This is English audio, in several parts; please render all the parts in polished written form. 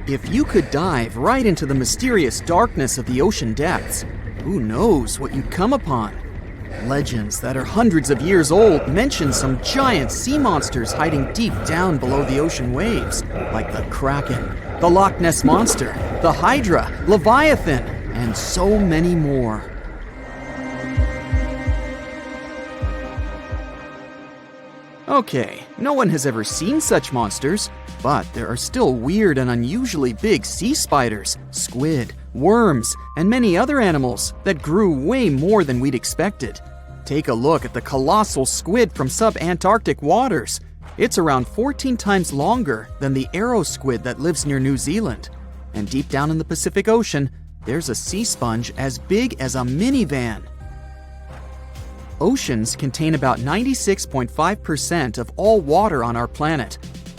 If you could dive right into the mysterious darkness of the ocean depths, who knows what you'd come upon? Legends that are hundreds of years old mention some giant sea monsters hiding deep down below the ocean waves, like the Kraken, the Loch Ness Monster, the Hydra, Leviathan, and so many more. Okay, no one has ever seen such monsters, but there are still weird and unusually big sea spiders, squid, worms, and many other animals that grew way more than we'd expected. Take a look at the colossal squid from sub-Antarctic waters. It's around 14 times longer than the arrow squid that lives near New Zealand. And deep down in the Pacific Ocean, there's a sea sponge as big as a minivan. Oceans contain about 96.5% of all water on our planet.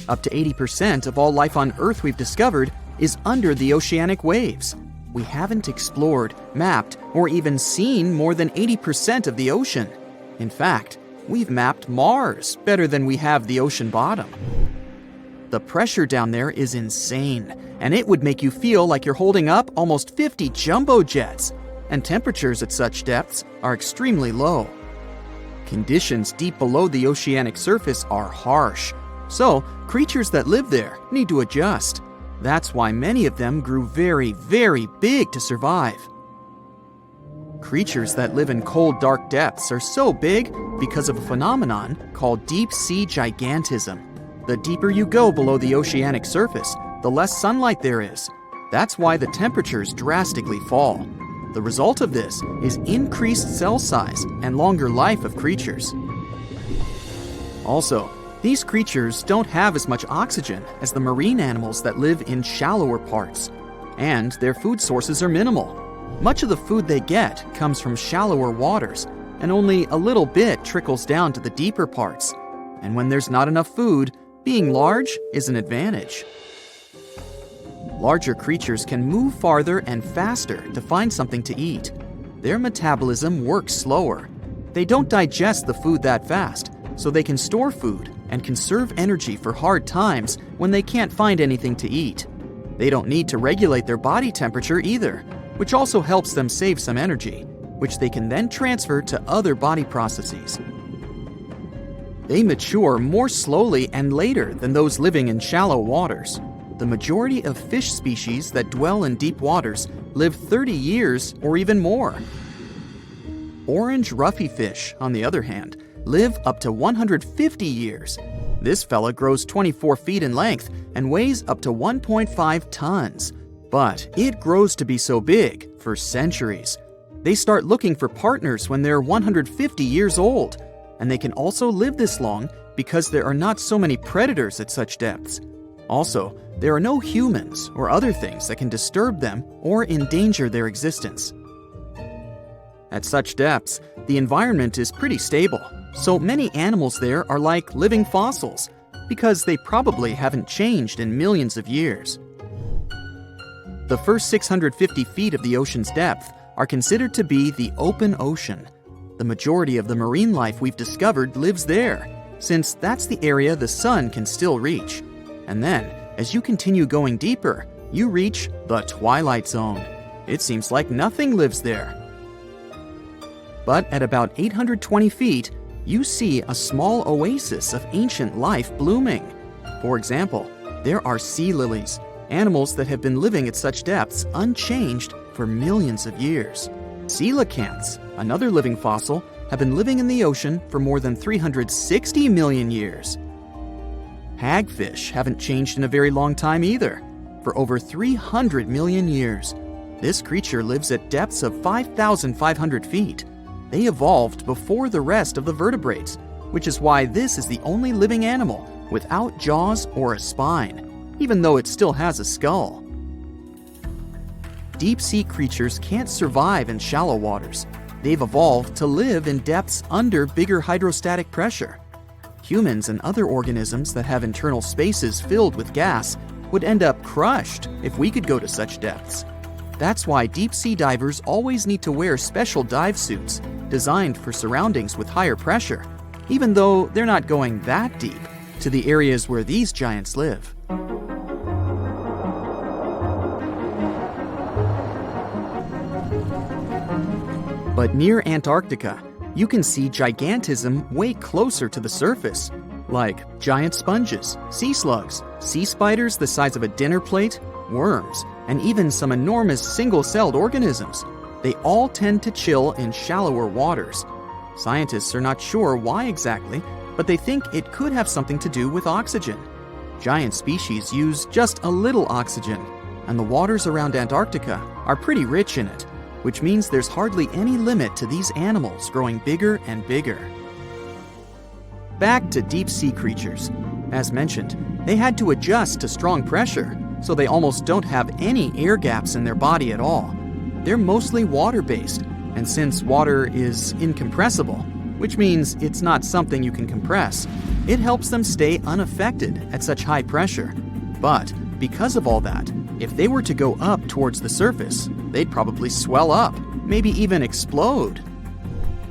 Up to 80% of all life on Earth we've discovered is under the oceanic waves. We haven't explored, mapped, or even seen more than 80% of the ocean. In fact, we've mapped Mars better than we have the ocean bottom. The pressure down there is insane, and it would make you feel like you're holding up almost 50 jumbo jets. And temperatures at such depths are extremely low. Conditions deep below the oceanic surface are harsh, so creatures that live there need to adjust. That's why many of them grew very, very big to survive. Creatures that live in cold, dark depths are so big because of a phenomenon called deep sea gigantism. The deeper you go below the oceanic surface, the less sunlight there is. That's why the temperatures drastically fall. The result of this is increased cell size and longer life of creatures. Also, these creatures don't have as much oxygen as the marine animals that live in shallower parts, and their food sources are minimal. Much of the food they get comes from shallower waters, and only a little bit trickles down to the deeper parts. And when there's not enough food, being large is an advantage. Larger creatures can move farther and faster to find something to eat. Their metabolism works slower. They don't digest the food that fast, so they can store food and conserve energy for hard times when they can't find anything to eat. They don't need to regulate their body temperature either, which also helps them save some energy, which they can then transfer to other body processes. They mature more slowly and later than those living in shallow waters. The majority of fish species that dwell in deep waters live 30 years or even more. Orange roughy fish, on the other hand, live up to 150 years. This fella grows 24 feet in length and weighs up to 1.5 tons. But it grows to be so big for centuries. They start looking for partners when they're 150 years old, and they can also live this long because there are not so many predators at such depths. Also, there are no humans or other things that can disturb them or endanger their existence. At such depths, the environment is pretty stable, so many animals there are like living fossils because they probably haven't changed in millions of years. The first 650 feet of the ocean's depth are considered to be the open ocean. The majority of the marine life we've discovered lives there, since that's the area the sun can still reach. And then, as you continue going deeper, you reach the twilight zone. It seems like nothing lives there. But at about 820 feet, you see a small oasis of ancient life blooming. For example, there are sea lilies, animals that have been living at such depths unchanged for millions of years. Coelacanths, another living fossil, have been living in the ocean for more than 360 million years. Hagfish haven't changed in a very long time either, for over 300 million years. This creature lives at depths of 5,500 feet. They evolved before the rest of the vertebrates, which is why this is the only living animal without jaws or a spine, even though it still has a skull. Deep-sea creatures can't survive in shallow waters. They've evolved to live in depths under bigger hydrostatic pressure. Humans and other organisms that have internal spaces filled with gas would end up crushed if we could go to such depths. That's why deep-sea divers always need to wear special dive suits designed for surroundings with higher pressure, even though they're not going that deep to the areas where these giants live. But near Antarctica, you can see gigantism way closer to the surface, like giant sponges, sea slugs, sea spiders the size of a dinner plate, worms, and even some enormous single-celled organisms. They all tend to chill in shallower waters. Scientists are not sure why exactly, but they think it could have something to do with oxygen. Giant species use just a little oxygen, and the waters around Antarctica are pretty rich in it, which means there's hardly any limit to these animals growing bigger and bigger. Back to deep-sea creatures. As mentioned, they had to adjust to strong pressure, so they almost don't have any air gaps in their body at all. They're mostly water-based, and since water is incompressible, which means it's not something you can compress, it helps them stay unaffected at such high pressure. But because of all that, if they were to go up towards the surface, they'd probably swell up, maybe even explode.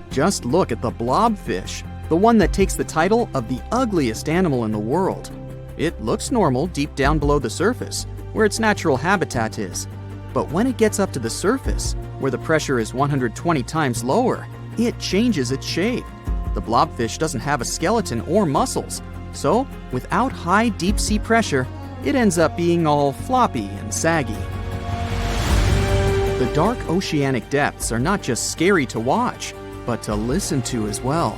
Just look at the blobfish, the one that takes the title of the ugliest animal in the world. It looks normal deep down below the surface, where its natural habitat is. But when it gets up to the surface, where the pressure is 120 times lower, it changes its shape. The blobfish doesn't have a skeleton or muscles, so without high deep-sea pressure, it ends up being all floppy and saggy. The dark oceanic depths are not just scary to watch, but to listen to as well.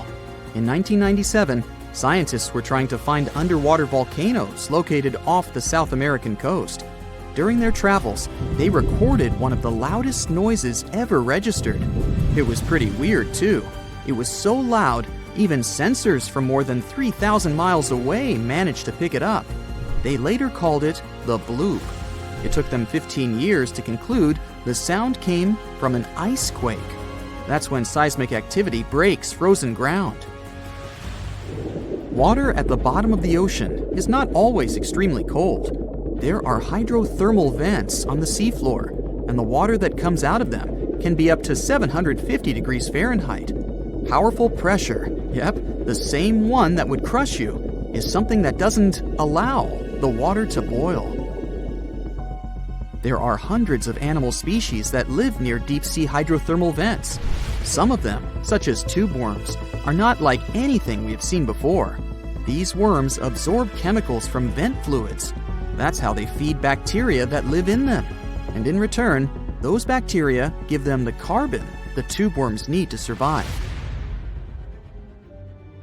In 1997, scientists were trying to find underwater volcanoes located off the South American coast. During their travels, they recorded one of the loudest noises ever registered. It was pretty weird, too. It was so loud, even sensors from more than 3,000 miles away managed to pick it up. They later called it the bloop. It took them 15 years to conclude the sound came from an ice quake. That's when seismic activity breaks frozen ground. Water at the bottom of the ocean is not always extremely cold. There are hydrothermal vents on the seafloor, and the water that comes out of them can be up to 750 degrees Fahrenheit. Powerful pressure, yep, the same one that would crush you, is something that doesn't allow the water to boil. There are hundreds of animal species that live near deep-sea hydrothermal vents. Some of them, such as tube worms, are not like anything we have seen before. These worms absorb chemicals from vent fluids. That's how they feed bacteria that live in them. And in return, those bacteria give them the carbon the tube worms need to survive.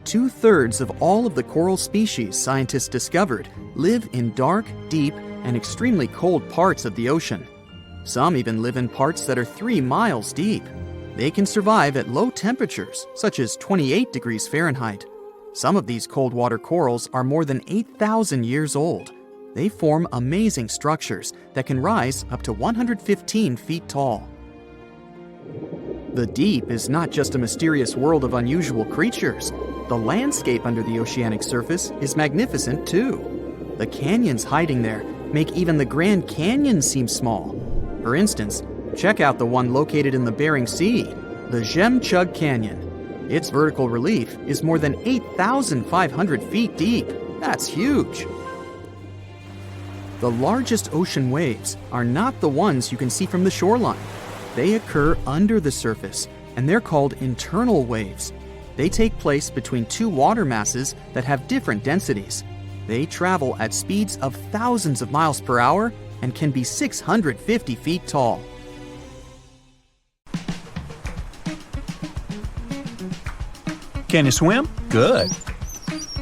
2/3 of all of the coral species scientists discovered live in dark, deep, and extremely cold parts of the ocean. Some even live in parts that are 3 miles deep. They can survive at low temperatures, such as 28 degrees Fahrenheit. Some of these cold water corals are more than 8,000 years old. They form amazing structures that can rise up to 115 feet tall. The deep is not just a mysterious world of unusual creatures. The landscape under the oceanic surface is magnificent too. The canyons hiding there make even the Grand Canyon seem small. For instance, check out the one located in the Bering Sea, the Jemchug Canyon. Its vertical relief is more than 8,500 feet deep. That's huge. The largest ocean waves are not the ones you can see from the shoreline. They occur under the surface, and they're called internal waves. They take place between two water masses that have different densities. They travel at speeds of thousands of miles per hour and can be 650 feet tall. Can you swim? Good.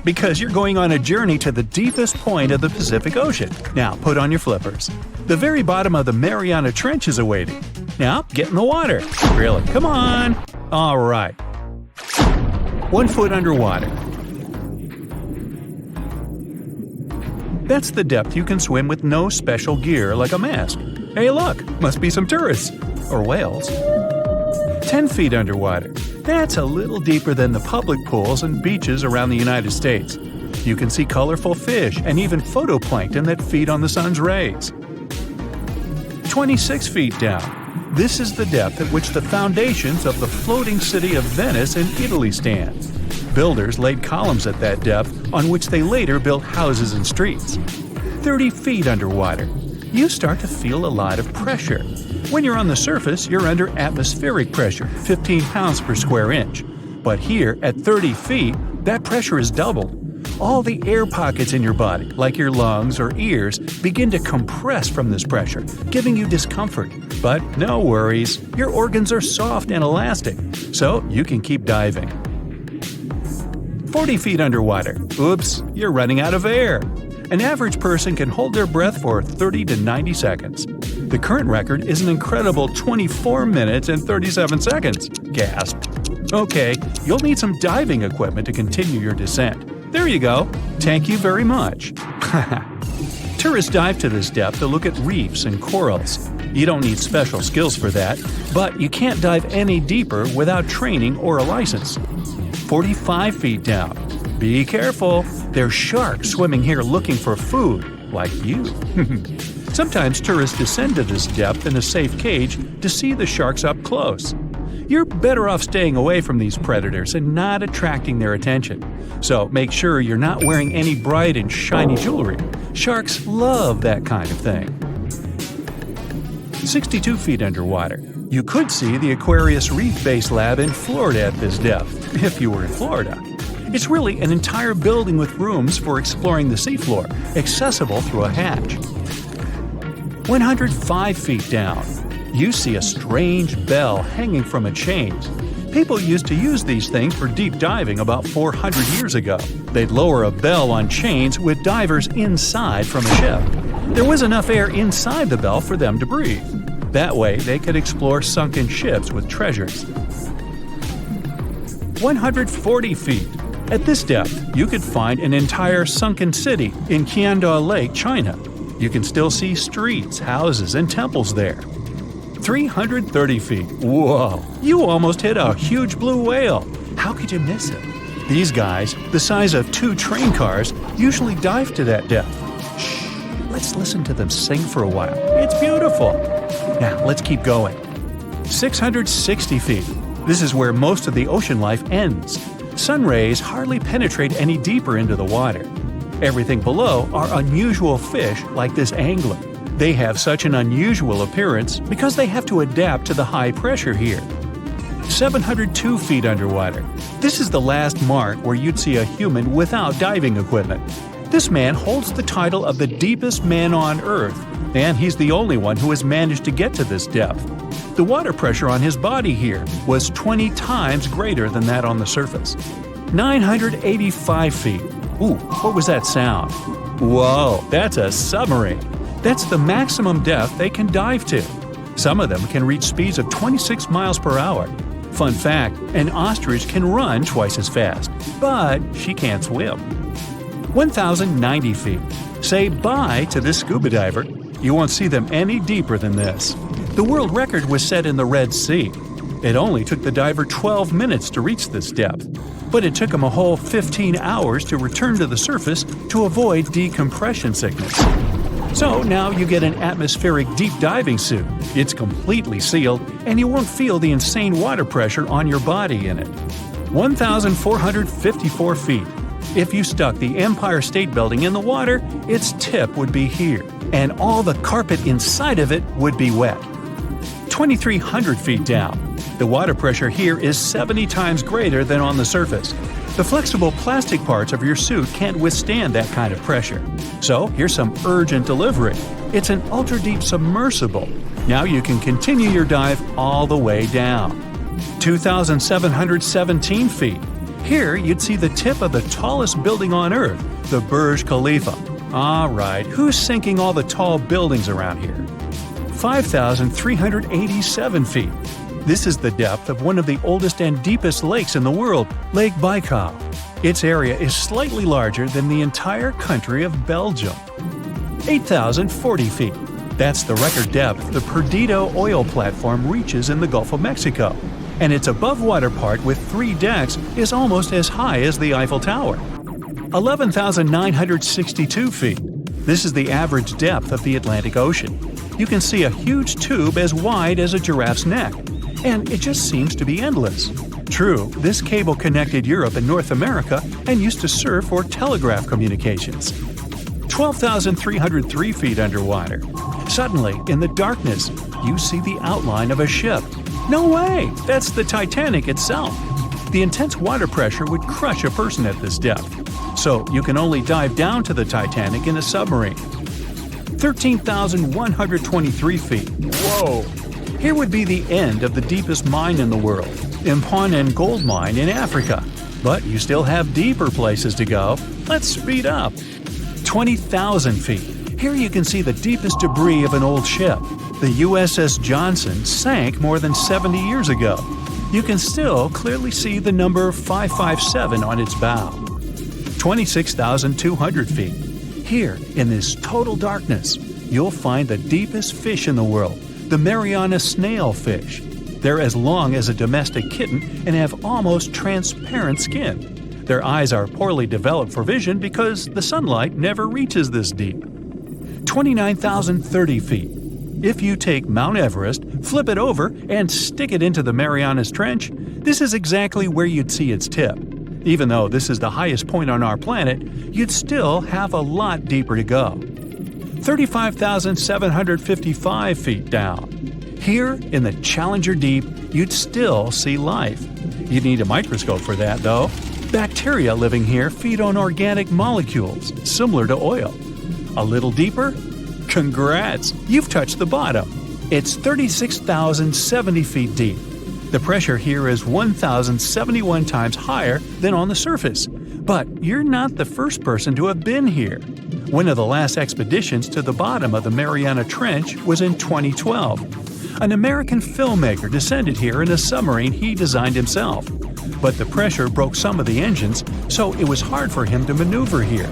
Because you're going on a journey to the deepest point of the Pacific Ocean. Now, put on your flippers. The very bottom of the Mariana Trench is awaiting. Now, get in the water. Really, come on. All right. 1 foot underwater. That's the depth you can swim with no special gear like a mask. Hey, look, must be some tourists. Or whales. 10 feet underwater. That's a little deeper than the public pools and beaches around the United States. You can see colorful fish and even phytoplankton that feed on the sun's rays. 26 feet down. This is the depth at which the foundations of the floating city of Venice in Italy stand. Builders laid columns at that depth on which they later built houses and streets. 30 feet underwater. you start to feel a lot of pressure. When you're on the surface, you're under atmospheric pressure, 15 pounds per square inch. But here, at 30 feet, that pressure is doubled. All the air pockets in your body, like your lungs or ears, begin to compress from this pressure, giving you discomfort. But no worries, your organs are soft and elastic, so you can keep diving. 40 feet underwater. Oops, you're running out of air. An average person can hold their breath for 30 to 90 seconds. The current record is an incredible 24 minutes and 37 seconds. Gasp. Okay, you'll need some diving equipment to continue your descent. There you go. Thank you very much. Tourists dive to this depth to look at reefs and corals. You don't need special skills for that, but you can't dive any deeper without training or a license. 45 feet down. Be careful. There's sharks swimming here looking for food, like you. Sometimes tourists descend to this depth in a safe cage to see the sharks up close. You're better off staying away from these predators and not attracting their attention. So make sure you're not wearing any bright and shiny jewelry. Sharks love that kind of thing. 62 feet underwater. You could see the Aquarius Reef Base Lab in Florida at this depth, if you were in Florida. It's really an entire building with rooms for exploring the seafloor, accessible through a hatch. 105 feet down. You see a strange bell hanging from a chain. People used to use these things for deep diving about 400 years ago. They'd lower a bell on chains with divers inside from a ship. There was enough air inside the bell for them to breathe. That way, they could explore sunken ships with treasures. 140 feet. At this depth, you could find an entire sunken city in Qianda Lake, China. You can still see streets, houses, and temples there. 330 feet. Whoa! You almost hit a huge blue whale. How could you miss it? These guys, the size of 2 train cars, usually dive to that depth. Shh! Let's listen to them sing for a while. It's beautiful. Now, let's keep going. 660 feet. This is where most of the ocean life ends. Sun rays hardly penetrate any deeper into the water. Everything below are unusual fish like this angler. They have such an unusual appearance because they have to adapt to the high pressure here. 702 feet underwater. This is the last mark where you'd see a human without diving equipment. This man holds the title of the deepest man on Earth, and he's the only one who has managed to get to this depth. The water pressure on his body here was 20 times greater than that on the surface. 985 feet. Ooh, what was that sound? Whoa, that's a submarine. That's the maximum depth they can dive to. Some of them can reach speeds of 26 miles per hour. Fun fact, an ostrich can run twice as fast, but she can't swim. 1,090 feet. Say bye to this scuba diver. You won't see them any deeper than this. The world record was set in the Red Sea. It only took the diver 12 minutes to reach this depth, but it took him a whole 15 hours to return to the surface to avoid decompression sickness. So now you get an atmospheric deep diving suit. It's completely sealed, and you won't feel the insane water pressure on your body in it. 1,454 feet. If you stuck the Empire State Building in the water, its tip would be here, and all the carpet inside of it would be wet. 2,300 feet down. The water pressure here is 70 times greater than on the surface. The flexible plastic parts of your suit can't withstand that kind of pressure. So here's some urgent delivery. It's an ultra-deep submersible. Now you can continue your dive all the way down. 2,717 feet. Here you'd see the tip of the tallest building on Earth, the Burj Khalifa. All right, who's sinking all the tall buildings around here? 5,387 feet. This is the depth of one of the oldest and deepest lakes in the world, Lake Baikal. Its area is slightly larger than the entire country of Belgium. 8,040 feet. That's the record depth the Perdido oil platform reaches in the Gulf of Mexico, and its above-water part with 3 decks is almost as high as the Eiffel Tower. 11,962 feet. This is the average depth of the Atlantic Ocean. You can see a huge tube as wide as a giraffe's neck, and it just seems to be endless. True, this cable connected Europe and North America and used to serve for telegraph communications. 12,303 feet underwater. Suddenly, in the darkness, you see the outline of a ship. No way! That's the Titanic itself. The intense water pressure would crush a person at this depth, so you can only dive down to the Titanic in a submarine. 13,123 feet. Whoa! Here would be the end of the deepest mine in the world, Impanen Gold Mine in Africa. But you still have deeper places to go. Let's speed up. 20,000 feet. Here you can see the deepest debris of an old ship. The USS Johnson sank more than 70 years ago. You can still clearly see the number 557 on its bow. 26,200 feet. Here, in this total darkness, you'll find the deepest fish in the world, the Mariana snailfish. They're as long as a domestic kitten and have almost transparent skin. Their eyes are poorly developed for vision because the sunlight never reaches this deep. 29,030 feet. If you take Mount Everest, flip it over, and stick it into the Mariana Trench, this is exactly where you'd see its tip. Even though this is the highest point on our planet, you'd still have a lot deeper to go. 35,755 feet down. Here, in the Challenger Deep, you'd still see life. You'd need a microscope for that, though. Bacteria living here feed on organic molecules, similar to oil. A little deeper? Congrats! You've touched the bottom. It's 36,070 feet deep. The pressure here is 1,071 times higher than on the surface. But you're not the first person to have been here. One of the last expeditions to the bottom of the Mariana Trench was in 2012. An American filmmaker descended here in a submarine he designed himself. But the pressure broke some of the engines, so it was hard for him to maneuver here.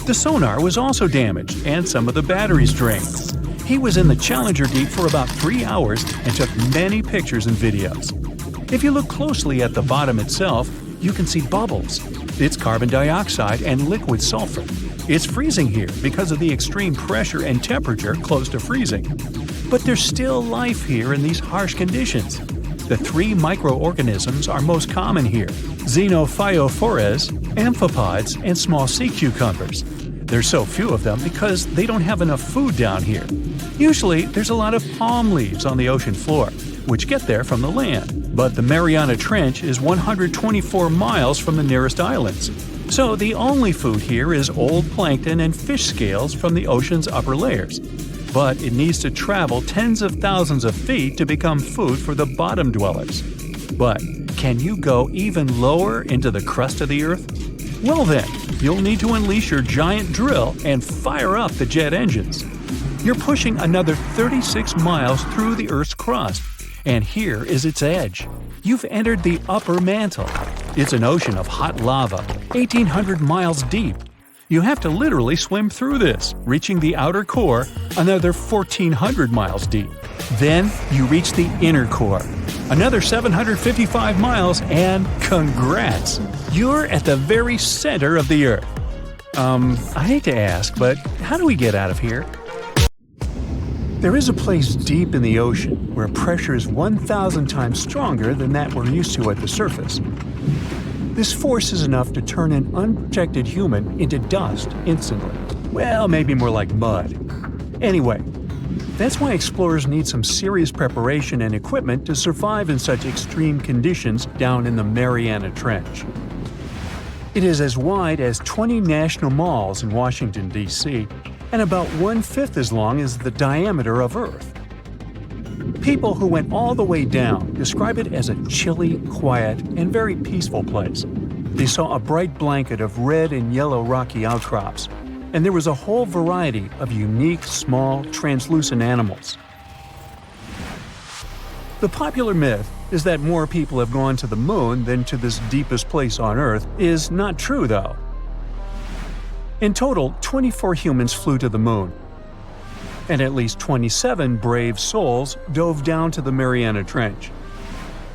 The sonar was also damaged, and some of the batteries drained. He was in the Challenger Deep for about 3 hours and took many pictures and videos. If you look closely at the bottom itself, you can see bubbles. It's carbon dioxide and liquid sulfur. It's freezing here because of the extreme pressure and temperature close to freezing. But there's still life here in these harsh conditions. The 3 microorganisms are most common here: xenophyophores, amphipods, and small sea cucumbers. There's so few of them because they don't have enough food down here. Usually, there's a lot of palm leaves on the ocean floor, which get there from the land. But the Mariana Trench is 124 miles from the nearest islands. So the only food here is old plankton and fish scales from the ocean's upper layers. But it needs to travel tens of thousands of feet to become food for the bottom dwellers. But can you go even lower into the crust of the Earth? Well then, you'll need to unleash your giant drill and fire up the jet engines. You're pushing another 36 miles through the Earth's crust, and here is its edge. You've entered the upper mantle. It's an ocean of hot lava, 1,800 miles deep. You have to literally swim through this, reaching the outer core, another 1,400 miles deep. Then you reach the inner core, another 755 miles, and congrats! You're at the very center of the Earth. I hate to ask, but how do we get out of here? There is a place deep in the ocean where pressure is 1,000 times stronger than that we're used to at the surface. This force is enough to turn an unprotected human into dust instantly. Well, maybe more like mud. Anyway, that's why explorers need some serious preparation and equipment to survive in such extreme conditions down in the Mariana Trench. It is as wide as 20 national malls in Washington, D.C., and about 1/5 as long as the diameter of Earth. People who went all the way down describe it as a chilly, quiet, and very peaceful place. They saw a bright blanket of red and yellow rocky outcrops, and there was a whole variety of unique, small, translucent animals. The popular myth is that more people have gone to the moon than to this deepest place on Earth is not true, though. In total, 24 humans flew to the moon, and at least 27 brave souls dove down to the Mariana Trench.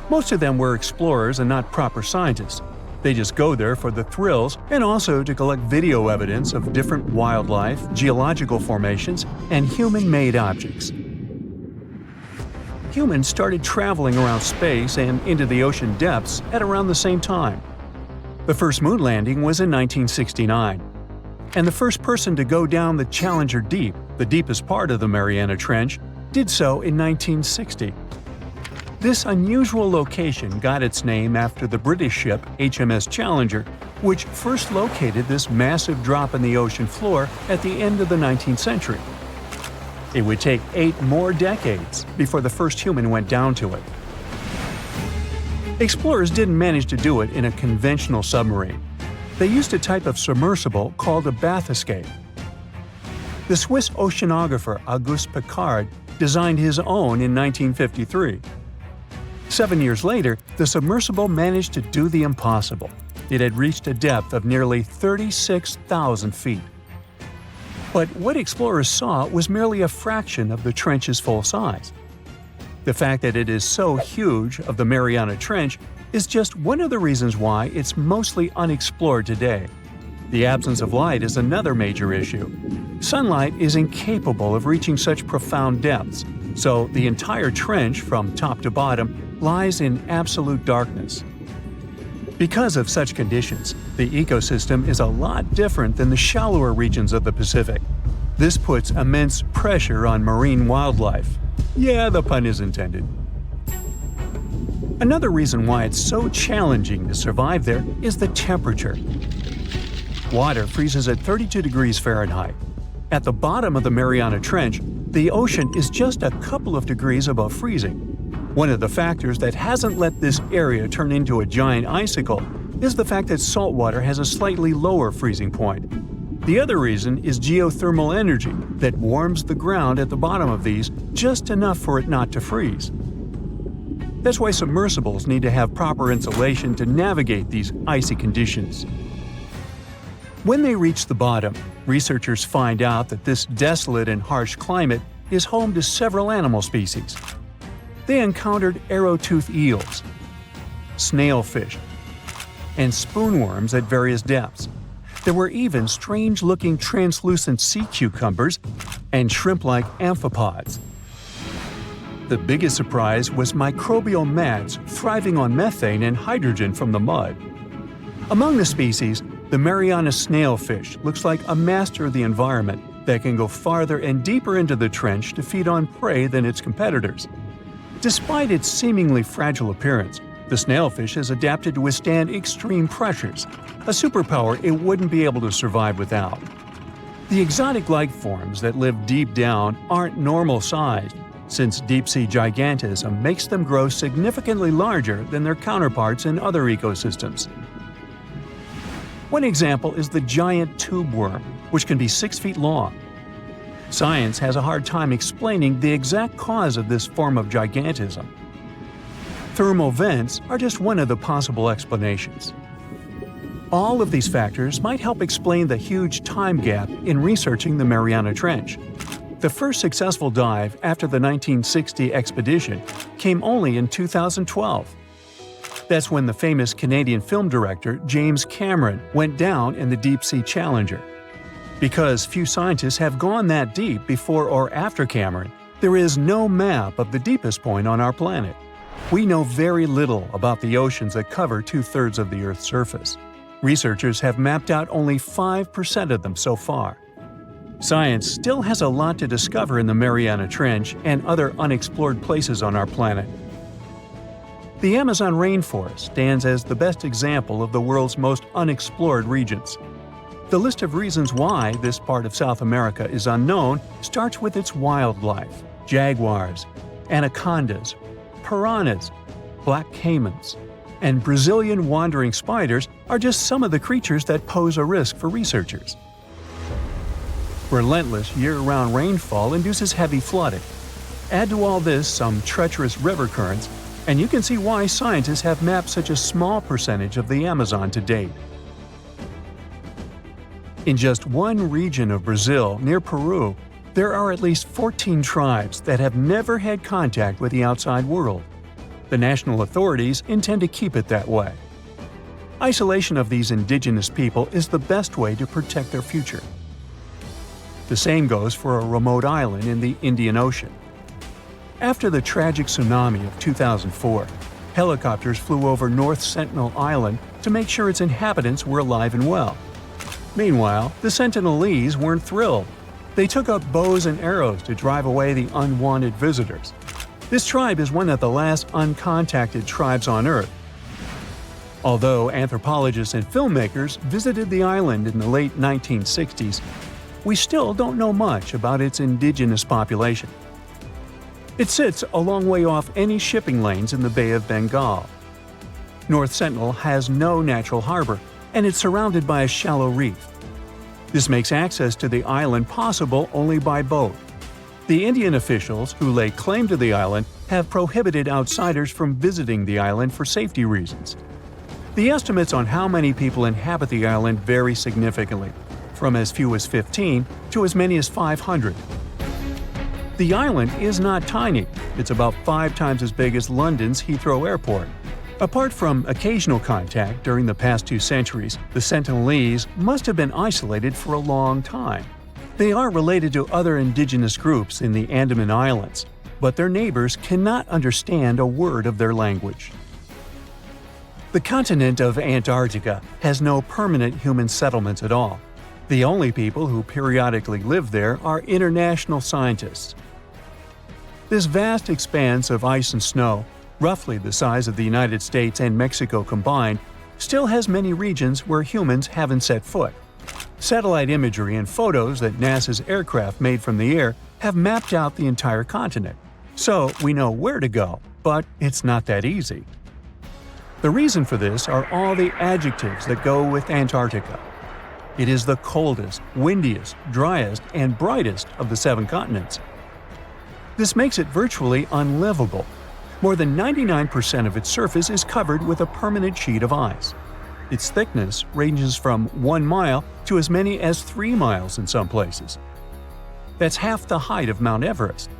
Most of them were explorers and not proper scientists. They just go there for the thrills and also to collect video evidence of different wildlife, geological formations, and human-made objects. Humans started traveling around space and into the ocean depths at around the same time. The first moon landing was in 1969, and the first person to go down the Challenger Deep the deepest part of the Mariana Trench, did so in 1960. This unusual location got its name after the British ship HMS Challenger, which first located this massive drop in the ocean floor at the end of the 19th century. It would take 8 more decades before the first human went down to it. Explorers didn't manage to do it in a conventional submarine. They used a type of submersible called a bathyscaphe. The Swiss oceanographer Auguste Piccard designed his own in 1953. 7 years later, the submersible managed to do the impossible. It had reached a depth of nearly 36,000 feet. But what explorers saw was merely a fraction of the trench's full size. The fact that it is so huge of the Mariana Trench is just one of the reasons why it's mostly unexplored today. The absence of light is another major issue. Sunlight is incapable of reaching such profound depths, so the entire trench from top to bottom lies in absolute darkness. Because of such conditions, the ecosystem is a lot different than the shallower regions of the Pacific. This puts immense pressure on marine wildlife. Yeah, the pun is intended. Another reason why it's so challenging to survive there is the temperature. Water freezes at 32 degrees Fahrenheit. At the bottom of the Mariana Trench, the ocean is just a couple of degrees above freezing. One of the factors that hasn't let this area turn into a giant icicle is the fact that salt water has a slightly lower freezing point. The other reason is geothermal energy that warms the ground at the bottom of these just enough for it not to freeze. That's why submersibles need to have proper insulation to navigate these icy conditions. When they reach the bottom, researchers find out that this desolate and harsh climate is home to several animal species. They encountered arrow-toothed eels, snailfish, and spoonworms at various depths. There were even strange-looking translucent sea cucumbers and shrimp-like amphipods. The biggest surprise was microbial mats thriving on methane and hydrogen from the mud. Among the species, the Mariana snailfish looks like a master of the environment that can go farther and deeper into the trench to feed on prey than its competitors. Despite its seemingly fragile appearance, the snailfish has adapted to withstand extreme pressures, a superpower it wouldn't be able to survive without. The exotic life forms that live deep down aren't normal-sized, since deep-sea gigantism makes them grow significantly larger than their counterparts in other ecosystems. One example is the giant tube worm, which can be 6 feet long. Science has a hard time explaining the exact cause of this form of gigantism. Thermal vents are just one of the possible explanations. All of these factors might help explain the huge time gap in researching the Mariana Trench. The first successful dive after the 1960 expedition came only in 2012. That's when the famous Canadian film director James Cameron went down in the deep-sea Challenger. Because few scientists have gone that deep before or after Cameron, there is no map of the deepest point on our planet. We know very little about the oceans that cover 2/3 of the Earth's surface. Researchers have mapped out only 5% of them so far. Science still has a lot to discover in the Mariana Trench and other unexplored places on our planet. The Amazon rainforest stands as the best example of the world's most unexplored regions. The list of reasons why this part of South America is unknown starts with its wildlife. Jaguars, anacondas, piranhas, black caimans, and Brazilian wandering spiders are just some of the creatures that pose a risk for researchers. Relentless year-round rainfall induces heavy flooding. Add to all this some treacherous river currents, and you can see why scientists have mapped such a small percentage of the Amazon to date. In just one region of Brazil, near Peru, there are at least 14 tribes that have never had contact with the outside world. The national authorities intend to keep it that way. Isolation of these indigenous people is the best way to protect their future. The same goes for a remote island in the Indian Ocean. After the tragic tsunami of 2004, helicopters flew over North Sentinel Island to make sure its inhabitants were alive and well. Meanwhile, the Sentinelese weren't thrilled. They took up bows and arrows to drive away the unwanted visitors. This tribe is one of the last uncontacted tribes on Earth. Although anthropologists and filmmakers visited the island in the late 1960s, we still don't know much about its indigenous population. It sits a long way off any shipping lanes in the Bay of Bengal. North Sentinel has no natural harbor, and it's surrounded by a shallow reef. This makes access to the island possible only by boat. The Indian officials who lay claim to the island have prohibited outsiders from visiting the island for safety reasons. The estimates on how many people inhabit the island vary significantly, from as few as 15 to as many as 500. The island is not tiny. It's about 5 times as big as London's Heathrow Airport. Apart from occasional contact during the past 2 centuries, the Sentinelese must have been isolated for a long time. They are related to other indigenous groups in the Andaman Islands, but their neighbors cannot understand a word of their language. The continent of Antarctica has no permanent human settlements at all. The only people who periodically live there are international scientists. This vast expanse of ice and snow, roughly the size of the United States and Mexico combined, still has many regions where humans haven't set foot. Satellite imagery and photos that NASA's aircraft made from the air have mapped out the entire continent. So we know where to go, but it's not that easy. The reason for this are all the adjectives that go with Antarctica. It is the coldest, windiest, driest, and brightest of the 7 continents. This makes it virtually unlivable. More than 99% of its surface is covered with a permanent sheet of ice. Its thickness ranges from 1 mile to as many as 3 miles in some places. That's half the height of Mount Everest.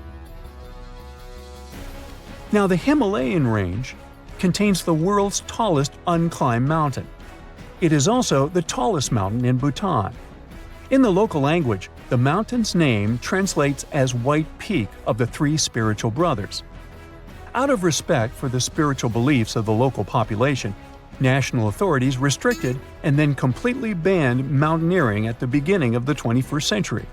Now, the Himalayan range contains the world's tallest unclimbed mountain. It is also the tallest mountain in Bhutan. In the local language, the mountain's name translates as White Peak of the 3 spiritual brothers. Out of respect for the spiritual beliefs of the local population, national authorities restricted and then completely banned mountaineering at the beginning of the 21st century.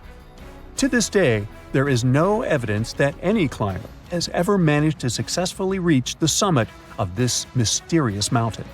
To this day, there is no evidence that any climber has ever managed to successfully reach the summit of this mysterious mountain.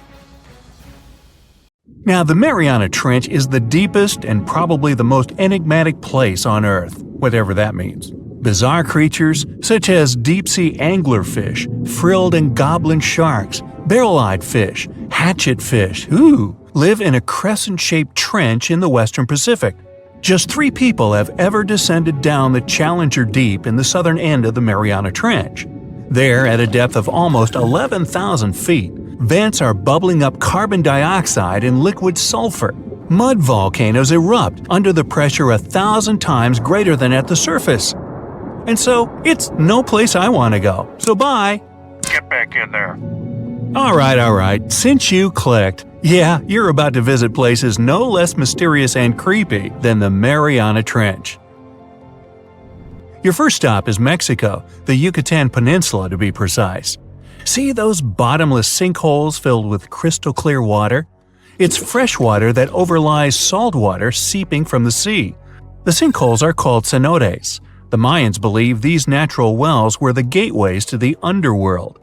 Now, the Mariana Trench is the deepest and probably the most enigmatic place on Earth, whatever that means. Bizarre creatures such as deep-sea anglerfish, frilled and goblin sharks, barrel-eyed fish, hatchet fish, live in a crescent-shaped trench in the western Pacific. Just 3 people have ever descended down the Challenger Deep in the southern end of the Mariana Trench. There, at a depth of almost 11,000 feet, vents are bubbling up carbon dioxide and liquid sulfur. Mud volcanoes erupt under the pressure 1,000 times greater than at the surface. And so, it's no place I want to go. So bye! Get back in there. Alright, since you clicked, yeah, you're about to visit places no less mysterious and creepy than the Mariana Trench. Your first stop is Mexico, the Yucatan Peninsula to be precise. See those bottomless sinkholes filled with crystal clear water? It's fresh water that overlies salt water seeping from the sea. The sinkholes are called cenotes. The Mayans believe these natural wells were the gateways to the underworld.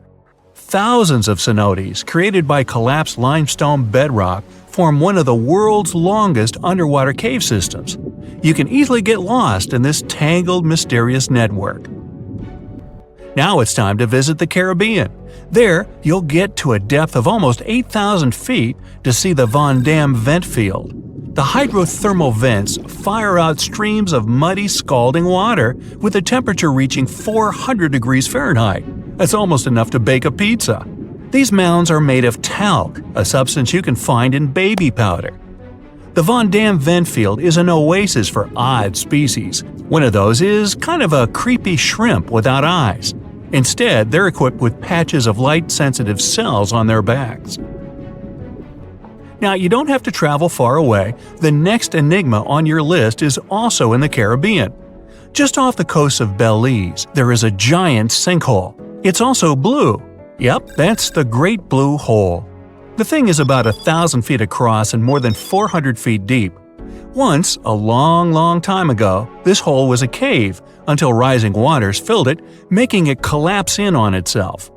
Thousands of cenotes, created by collapsed limestone bedrock, form one of the world's longest underwater cave systems. You can easily get lost in this tangled, mysterious network. Now it's time to visit the Caribbean. There, you'll get to a depth of almost 8,000 feet to see the Van Dam vent field. The hydrothermal vents fire out streams of muddy, scalding water with a temperature reaching 400 degrees Fahrenheit. That's almost enough to bake a pizza. These mounds are made of talc, a substance you can find in baby powder. The Van Dam vent field is an oasis for odd species. One of those is kind of a creepy shrimp without eyes. Instead, they're equipped with patches of light-sensitive cells on their backs. Now, you don't have to travel far away. The next enigma on your list is also in the Caribbean. Just off the coast of Belize, there is a giant sinkhole. It's also blue. Yep, that's the Great Blue Hole. The thing is about 1,000 feet across and more than 400 feet deep. Once, a long time ago, this hole was a cave until rising waters filled it, making it collapse in on itself.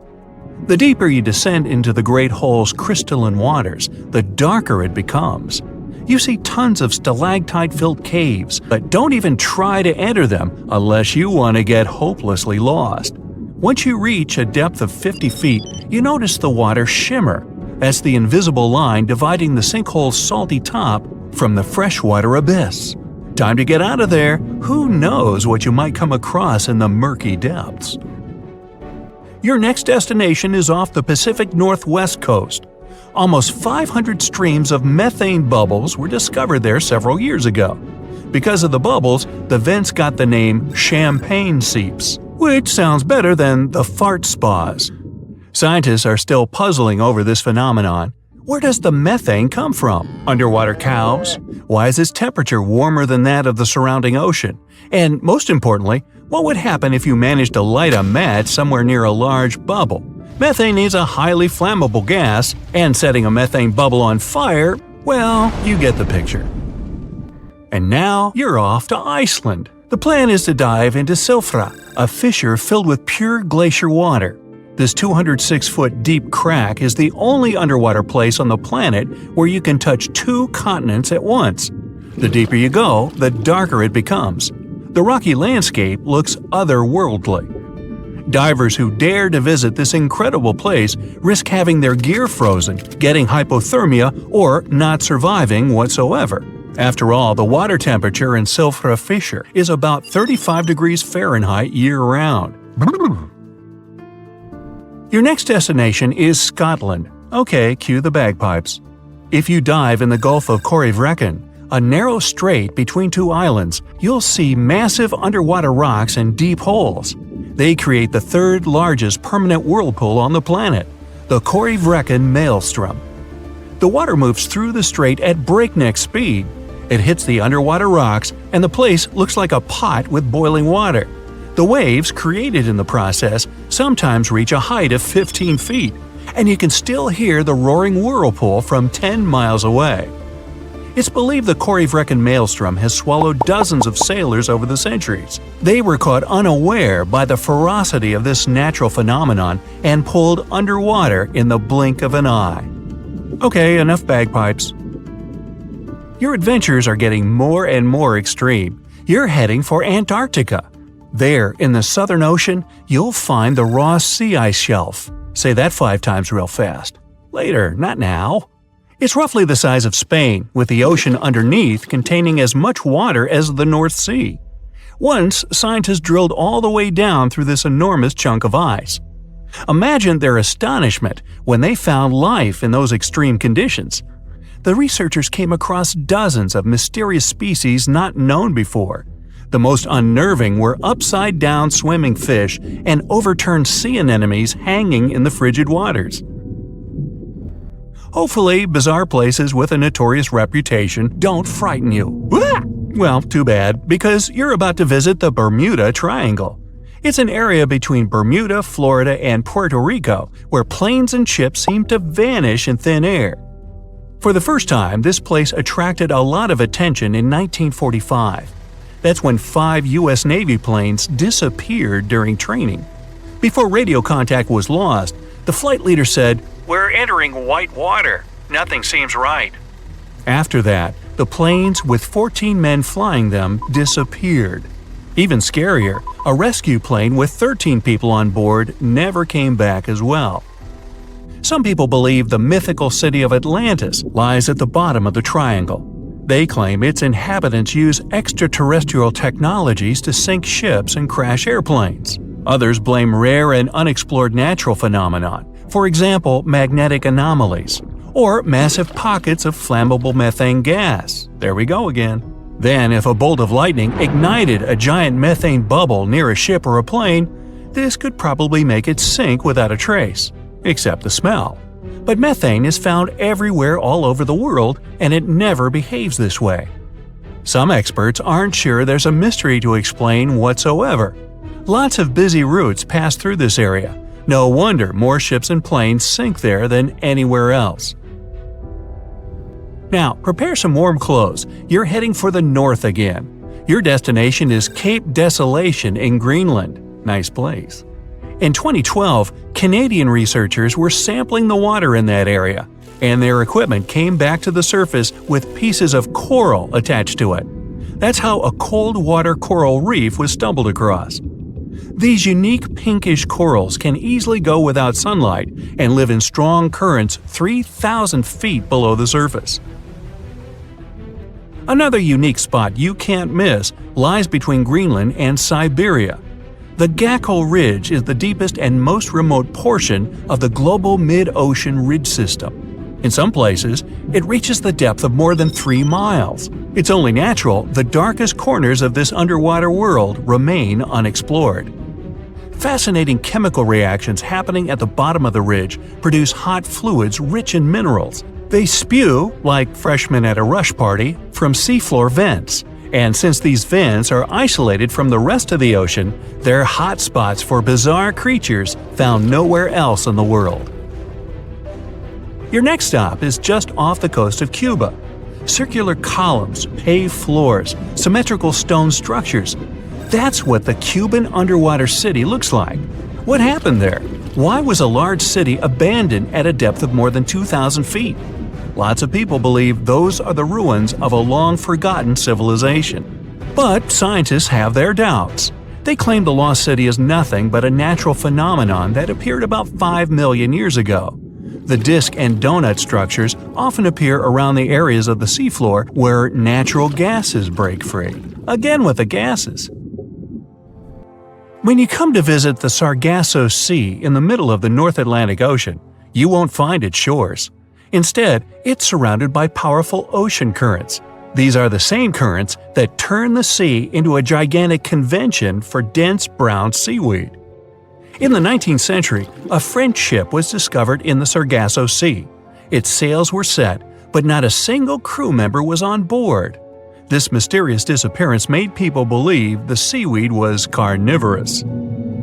The deeper you descend into the Great Hole's crystalline waters, the darker it becomes. You see tons of stalactite-filled caves, but don't even try to enter them unless you want to get hopelessly lost. Once you reach a depth of 50 feet, you notice the water shimmer. That's the invisible line dividing the sinkhole's salty top from the freshwater abyss. Time to get out of there. Who knows what you might come across in the murky depths? Your next destination is off the Pacific Northwest coast. Almost 500 streams of methane bubbles were discovered there several years ago. Because of the bubbles, the vents got the name champagne seeps, which sounds better than the fart spas. Scientists are still puzzling over this phenomenon. Where does the methane come from? Underwater cows? Why is its temperature warmer than that of the surrounding ocean? And most importantly, what would happen if you managed to light a match somewhere near a large bubble? Methane is a highly flammable gas, and setting a methane bubble on fire, well, you get the picture. And now you're off to Iceland. The plan is to dive into Silfra, a fissure filled with pure glacier water. This 206-foot deep crack is the only underwater place on the planet where you can touch 2 continents at once. The deeper you go, the darker it becomes. The rocky landscape looks otherworldly. Divers who dare to visit this incredible place risk having their gear frozen, getting hypothermia, or not surviving whatsoever. After all, the water temperature in Silfra Fissure is about 35 degrees Fahrenheit year-round. Your next destination is Scotland. Okay, cue the bagpipes. If you dive in the Gulf of Corryvreckan, a narrow strait between 2 islands, you'll see massive underwater rocks and deep holes. They create the 3rd largest permanent whirlpool on the planet, the Corryvreckan Maelstrom. The water moves through the strait at breakneck speed. It hits the underwater rocks, and the place looks like a pot with boiling water. The waves created in the process sometimes reach a height of 15 feet, and you can still hear the roaring whirlpool from 10 miles away. It's believed the Corryvreckan Maelstrom has swallowed dozens of sailors over the centuries. They were caught unaware by the ferocity of this natural phenomenon and pulled underwater in the blink of an eye. Okay, enough bagpipes. Your adventures are getting more and more extreme. You're heading for Antarctica. There, in the Southern Ocean, you'll find the Ross Sea Ice Shelf. Say that 5 times real fast. Later, not now. It's roughly the size of Spain, with the ocean underneath containing as much water as the North Sea. Once, scientists drilled all the way down through this enormous chunk of ice. Imagine their astonishment when they found life in those extreme conditions. The researchers came across dozens of mysterious species not known before. The most unnerving were upside-down swimming fish and overturned sea anemones hanging in the frigid waters. Hopefully, bizarre places with a notorious reputation don't frighten you. Well, too bad, because you're about to visit the Bermuda Triangle. It's an area between Bermuda, Florida, and Puerto Rico where planes and ships seem to vanish in thin air. For the first time, this place attracted a lot of attention in 1945. That's when 5 U.S. Navy planes disappeared during training. Before radio contact was lost, the flight leader said, "We're entering white water. Nothing seems right." After that, the planes with 14 men flying them disappeared. Even scarier, a rescue plane with 13 people on board never came back as well. Some people believe the mythical city of Atlantis lies at the bottom of the triangle. They claim its inhabitants use extraterrestrial technologies to sink ships and crash airplanes. Others blame rare and unexplored natural phenomenon, for example, magnetic anomalies, or massive pockets of flammable methane gas. There we go again. Then, if a bolt of lightning ignited a giant methane bubble near a ship or a plane, this could probably make it sink without a trace, except the smell. But methane is found everywhere all over the world, and it never behaves this way. Some experts aren't sure there's a mystery to explain whatsoever. Lots of busy routes pass through this area. No wonder more ships and planes sink there than anywhere else. Now, prepare some warm clothes. You're heading for the north again. Your destination is Cape Desolation in Greenland. Nice place. In 2012, Canadian researchers were sampling the water in that area, and their equipment came back to the surface with pieces of coral attached to it. That's how a cold water coral reef was stumbled across. These unique pinkish corals can easily go without sunlight and live in strong currents 3,000 feet below the surface. Another unique spot you can't miss lies between Greenland and Siberia. The Gakkel Ridge is the deepest and most remote portion of the global mid-ocean ridge system. In some places, it reaches the depth of more than 3 miles. It's only natural the darkest corners of this underwater world remain unexplored. Fascinating chemical reactions happening at the bottom of the ridge produce hot fluids rich in minerals. They spew, like freshmen at a rush party, from seafloor vents. And since these vents are isolated from the rest of the ocean, they're hot spots for bizarre creatures found nowhere else in the world. Your next stop is just off the coast of Cuba. Circular columns, paved floors, symmetrical stone structures. That's what the Cuban underwater city looks like. What happened there? Why was a large city abandoned at a depth of more than 2,000 feet? Lots of people believe those are the ruins of a long-forgotten civilization. But scientists have their doubts. They claim the lost city is nothing but a natural phenomenon that appeared about 5 million years ago. The disc and donut structures often appear around the areas of the seafloor where natural gases break free. Again with the gases. When you come to visit the Sargasso Sea in the middle of the North Atlantic Ocean, you won't find its shores. Instead, it's surrounded by powerful ocean currents. These are the same currents that turn the sea into a gigantic convention for dense brown seaweed. In the 19th century, a French ship was discovered in the Sargasso Sea. Its sails were set, but not a single crew member was on board. This mysterious disappearance made people believe the seaweed was carnivorous.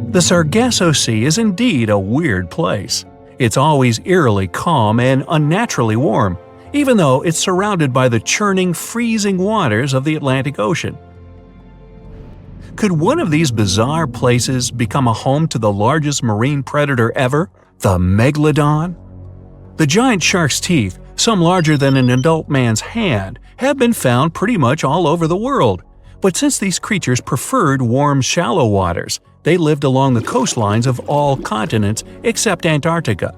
The Sargasso Sea is indeed a weird place. It's always eerily calm and unnaturally warm, even though it's surrounded by the churning, freezing waters of the Atlantic Ocean. Could one of these bizarre places become a home to the largest marine predator ever, the megalodon? The giant shark's teeth, some larger than an adult man's hand, have been found pretty much all over the world. But since these creatures preferred warm, shallow waters, they lived along the coastlines of all continents except Antarctica.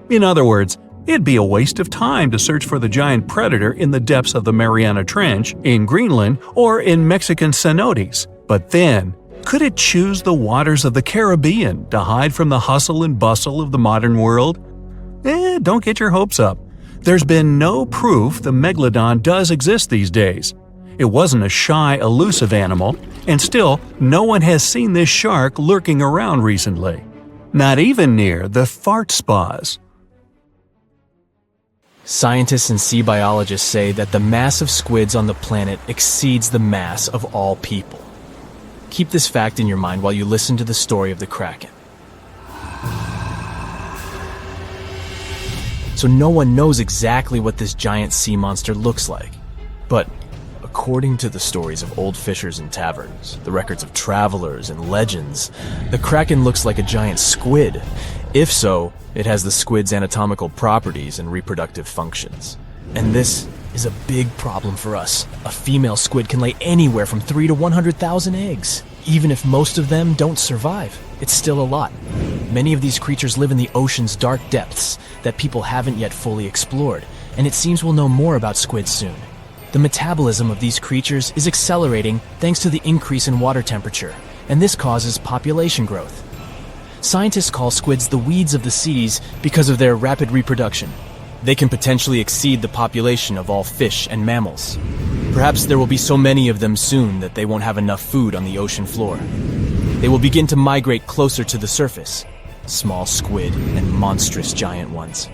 In other words, it'd be a waste of time to search for the giant predator in the depths of the Mariana Trench, in Greenland, or in Mexican cenotes. But then, could it choose the waters of the Caribbean to hide from the hustle and bustle of the modern world? Don't get your hopes up. There's been no proof the megalodon does exist these days. It wasn't a shy, elusive animal, and still, no one has seen this shark lurking around recently. Not even near the fart spas. Scientists and sea biologists say that the mass of squids on the planet exceeds the mass of all people. Keep this fact in your mind while you listen to the story of the Kraken. So no one knows exactly what this giant sea monster looks like. But according to the stories of old fishers and taverns, the records of travelers and legends, the Kraken looks like a giant squid. If so, it has the squid's anatomical properties and reproductive functions. And this is a big problem for us. A female squid can lay anywhere from 3 to 100,000 eggs. Even if most of them don't survive, it's still a lot. Many of these creatures live in the ocean's dark depths that people haven't yet fully explored, and it seems we'll know more about squids soon. The metabolism of these creatures is accelerating thanks to the increase in water temperature, and this causes population growth. Scientists call squids the weeds of the seas because of their rapid reproduction. They can potentially exceed the population of all fish and mammals. Perhaps there will be so many of them soon that they won't have enough food on the ocean floor. They will begin to migrate closer to the surface, small squid and monstrous giant ones.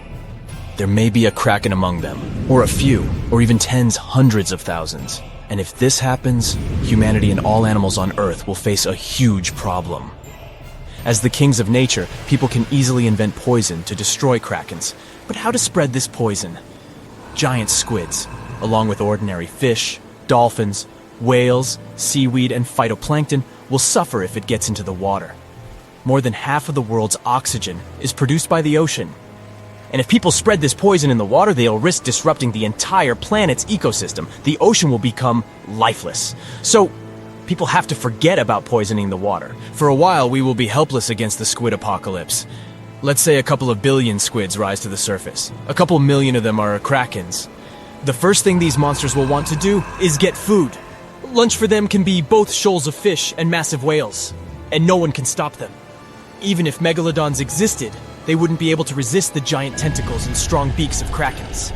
There may be a kraken among them, or a few, or even tens, hundreds of thousands. And if this happens, humanity and all animals on Earth will face a huge problem. As the kings of nature, people can easily invent poison to destroy krakens. But how to spread this poison? giant squids, along with ordinary fish, dolphins, whales, seaweed, and phytoplankton, will suffer if it gets into the water. More than half of the world's oxygen is produced by the ocean. And if people spread this poison in the water, they'll risk disrupting the entire planet's ecosystem. The ocean will become lifeless. So, people have to forget about poisoning the water. For a while, we will be helpless against the squid apocalypse. Let's say a couple of billion squids rise to the surface. A couple million of them are krakens. The first thing these monsters will want to do is get food. Lunch for them can be both shoals of fish and massive whales, and no one can stop them. Even if megalodons existed, they wouldn't be able to resist the giant tentacles and strong beaks of krakens.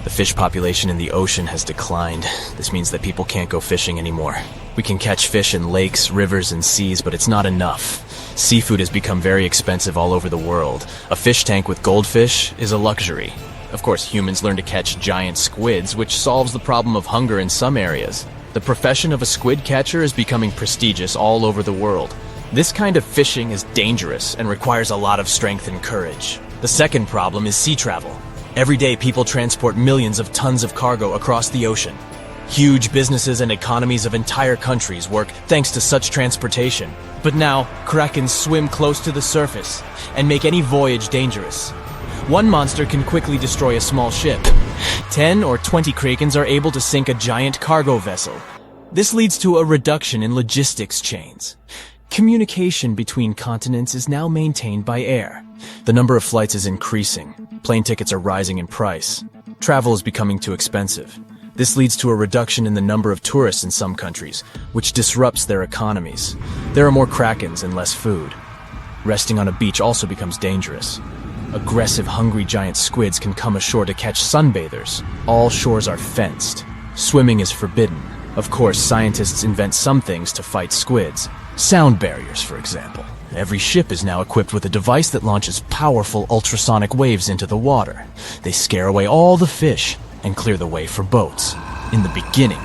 The fish population in the ocean has declined. This means that people can't go fishing anymore. We can catch fish in lakes, rivers, and seas, but it's not enough. Seafood has become very expensive all over the world. A fish tank with goldfish is a luxury. Of course, humans learn to catch giant squids, which solves the problem of hunger in some areas. The profession of a squid catcher is becoming prestigious all over the world. This kind of fishing is dangerous and requires a lot of strength and courage. The second problem is sea travel. Every day, people transport millions of tons of cargo across the ocean. Huge businesses and economies of entire countries work thanks to such transportation. But now, krakens swim close to the surface and make any voyage dangerous. One monster can quickly destroy a small ship. 10 or 20 krakens are able to sink a giant cargo vessel. This leads to a reduction in logistics chains. Communication between continents is now maintained by air. The number of flights is increasing. Plane tickets are rising in price. Travel is becoming too expensive. This leads to a reduction in the number of tourists in some countries, which disrupts their economies. There are more krakens and less food. Resting on a beach also becomes dangerous. Aggressive, hungry giant squids can come ashore to catch sunbathers. All shores are fenced. Swimming is forbidden. Of course, scientists invent some things to fight squids. Sound barriers, for example. Every ship is now equipped with a device that launches powerful ultrasonic waves into the water. They scare away all the fish and clear the way for boats. In the beginning,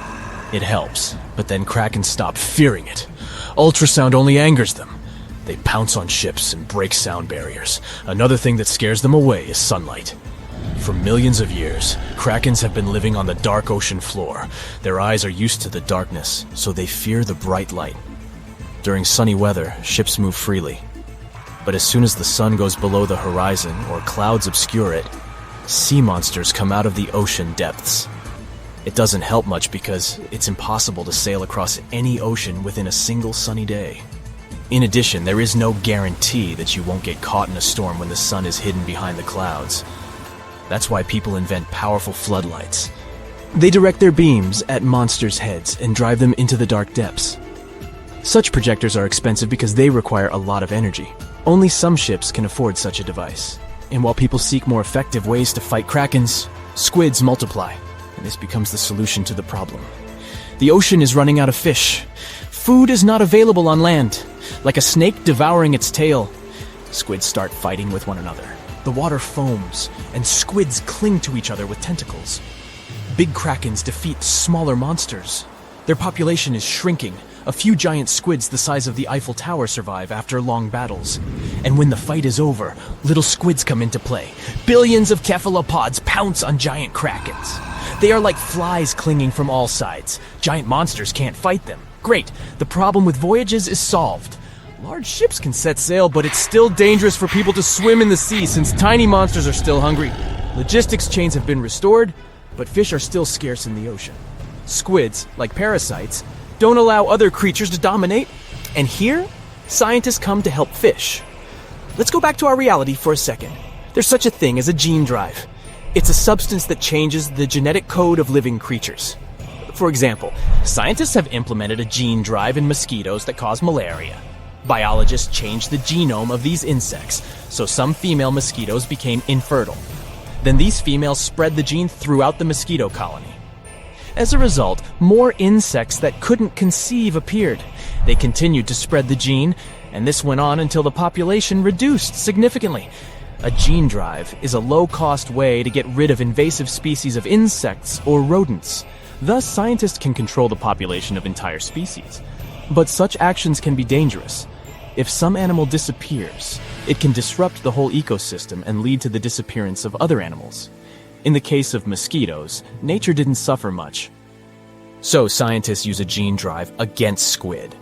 it helps, but then krakens stop fearing it. Ultrasound only angers them. They pounce on ships and break sound barriers. Another thing that scares them away is sunlight. For millions of years, krakens have been living on the dark ocean floor. Their eyes are used to the darkness, so they fear the bright light. During sunny weather, ships move freely. But as soon as the sun goes below the horizon or clouds obscure it, sea monsters come out of the ocean depths. It doesn't help much because it's impossible to sail across any ocean within a single sunny day. In addition, there is no guarantee that you won't get caught in a storm when the sun is hidden behind the clouds. That's why people invent powerful floodlights. They direct their beams at monsters' heads and drive them into the dark depths. Such projectors are expensive because they require a lot of energy. Only some ships can afford such a device. And while people seek more effective ways to fight krakens, squids multiply, and this becomes the solution to the problem. The ocean is running out of fish. Food is not available on land. Like a snake devouring its tail, squids start fighting with one another. The water foams, and squids cling to each other with tentacles. Big krakens defeat smaller monsters. Their population is shrinking. A few giant squids the size of the Eiffel Tower survive after long battles. And when the fight is over, little squids come into play. Billions of cephalopods pounce on giant krakens. They are like flies clinging from all sides. Giant monsters can't fight them. Great, the problem with voyages is solved. Large ships can set sail, but it's still dangerous for people to swim in the sea since tiny monsters are still hungry. Logistics chains have been restored, but fish are still scarce in the ocean. Squids, like parasites, don't allow other creatures to dominate, and here, scientists come to help fish. Let's go back to our reality for a second. There's such a thing as a gene drive. It's a substance that changes the genetic code of living creatures. For example, scientists have implemented a gene drive in mosquitoes that cause malaria. Biologists changed the genome of these insects, so some female mosquitoes became infertile. Then these females spread the gene throughout the mosquito colony. As a result, more insects that couldn't conceive appeared. They continued to spread the gene, and this went on until the population reduced significantly. A gene drive is a low-cost way to get rid of invasive species of insects or rodents. Thus, scientists can control the population of entire species. But such actions can be dangerous. If some animal disappears, it can disrupt the whole ecosystem and lead to the disappearance of other animals. In the case of mosquitoes, nature didn't suffer much. So scientists use a gene drive against squid.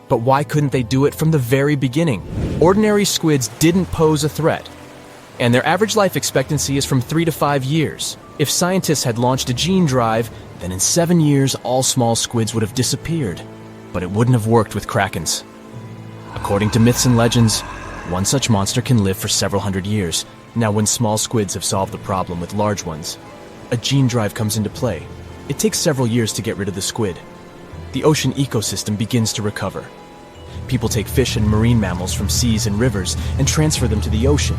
But why couldn't they do it from the very beginning? Ordinary squids didn't pose a threat, and their average life expectancy is from 3 to 5 years. If scientists had launched a gene drive, then in 7 years all small squids would have disappeared. But it wouldn't have worked with krakens. According to myths and legends, one such monster can live for several hundred years. Now, when small squids have solved the problem with large ones, a gene drive comes into play. It takes several years to get rid of the squid. The ocean ecosystem begins to recover. People take fish and marine mammals from seas and rivers and transfer them to the ocean.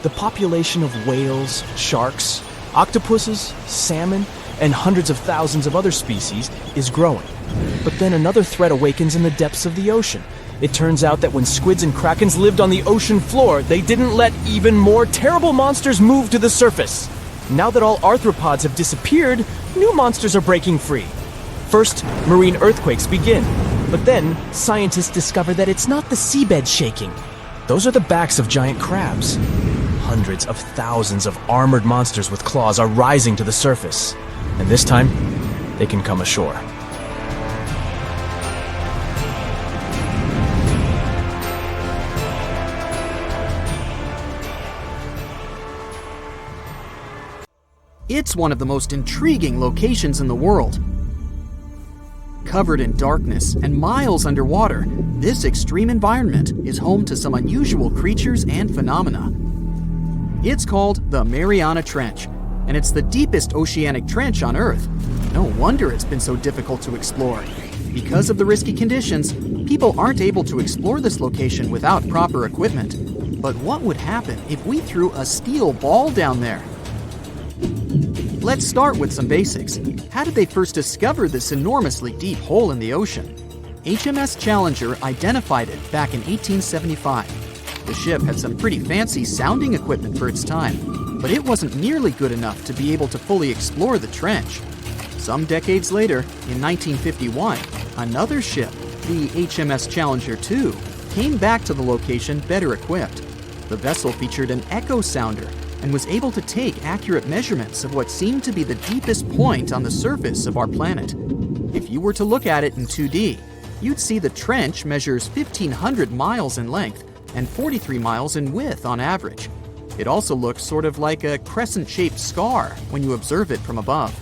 The population of whales, sharks, octopuses, salmon, and hundreds of thousands of other species is growing. But then another threat awakens in the depths of the ocean. It turns out that when squids and krakens lived on the ocean floor, they didn't let even more terrible monsters move to the surface. Now that all arthropods have disappeared, new monsters are breaking free. First, marine earthquakes begin. But then, scientists discover that it's not the seabed shaking. Those are the backs of giant crabs. Hundreds of thousands of armored monsters with claws are rising to the surface. And this time, they can come ashore. It's one of the most intriguing locations in the world. Covered in darkness and miles underwater, this extreme environment is home to some unusual creatures and phenomena. It's called the Mariana Trench, and it's the deepest oceanic trench on Earth. No wonder it's been so difficult to explore. Because of the risky conditions, people aren't able to explore this location without proper equipment. But what would happen if we threw a steel ball down there? Let's start with some basics. How did they first discover this enormously deep hole in the ocean? HMS Challenger identified it back in 1875. The ship had some pretty fancy sounding equipment for its time, but it wasn't nearly good enough to be able to fully explore the trench. Some decades later, in 1951, another ship, the HMS Challenger 2, came back to the location better equipped. The vessel featured an echo sounder and was able to take accurate measurements of what seemed to be the deepest point on the surface of our planet. If you were to look at it in 2D, you'd see the trench measures 1,500 miles in length and 43 miles in width on average. It also looks sort of like a crescent-shaped scar when you observe it from above.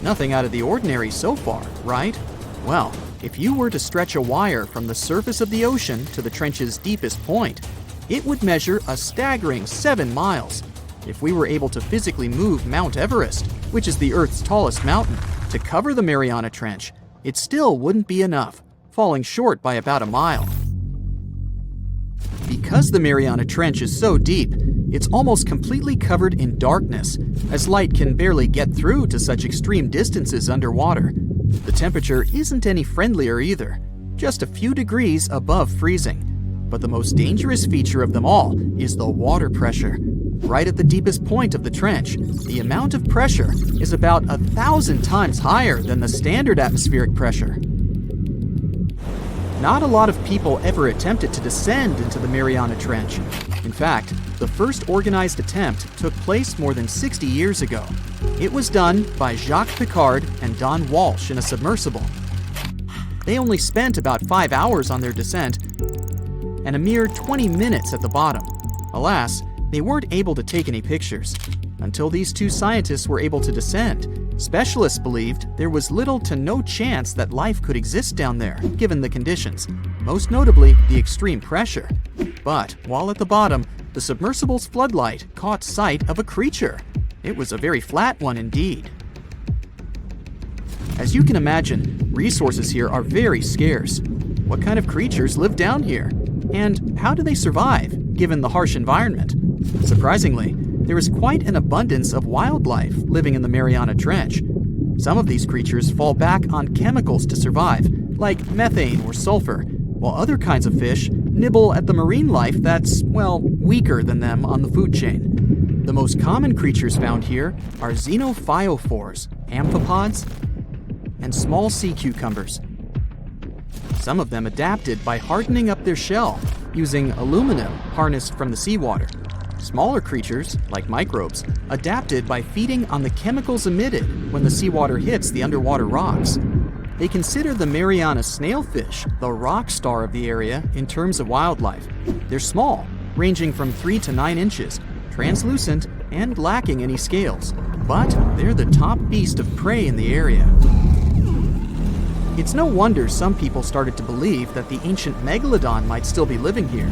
Nothing out of the ordinary so far, right? Well, if you were to stretch a wire from the surface of the ocean to the trench's deepest point, it would measure a staggering 7 miles. If we were able to physically move Mount Everest, which is the Earth's tallest mountain, to cover the Mariana Trench, it still wouldn't be enough, falling short by about a mile. Because the Mariana Trench is so deep, it's almost completely covered in darkness, as light can barely get through to such extreme distances underwater. The temperature isn't any friendlier either, just a few degrees above freezing. But the most dangerous feature of them all is the water pressure. Right at the deepest point of the trench, the amount of pressure is about 1,000 times higher than the standard atmospheric pressure. Not a lot of people ever attempted to descend into the Mariana Trench. In fact, the first organized attempt took place more than 60 years ago. It was done by Jacques Piccard and Don Walsh in a submersible. They only spent about 5 hours on their descent and a mere 20 minutes at the bottom. Alas, they weren't able to take any pictures. Until these two scientists were able to descend, specialists believed there was little to no chance that life could exist down there, given the conditions, most notably the extreme pressure. But while at the bottom, the submersible's floodlight caught sight of a creature. It was a very flat one indeed. As you can imagine, resources here are very scarce. What kind of creatures live down here? And how do they survive, given the harsh environment? Surprisingly, there is quite an abundance of wildlife living in the Mariana Trench. Some of these creatures fall back on chemicals to survive, like methane or sulfur, while other kinds of fish nibble at the marine life that's, well, weaker than them on the food chain. The most common creatures found here are xenophyophores, amphipods, and small sea cucumbers. Some of them adapted by hardening up their shell using aluminum harnessed from the seawater. Smaller creatures, like microbes, adapted by feeding on the chemicals emitted when the seawater hits the underwater rocks. They consider the Mariana snailfish the rock star of the area in terms of wildlife. They're small, ranging from 3 to 9 inches, translucent, and lacking any scales, but they're the top beast of prey in the area. It's no wonder some people started to believe that the ancient megalodon might still be living here.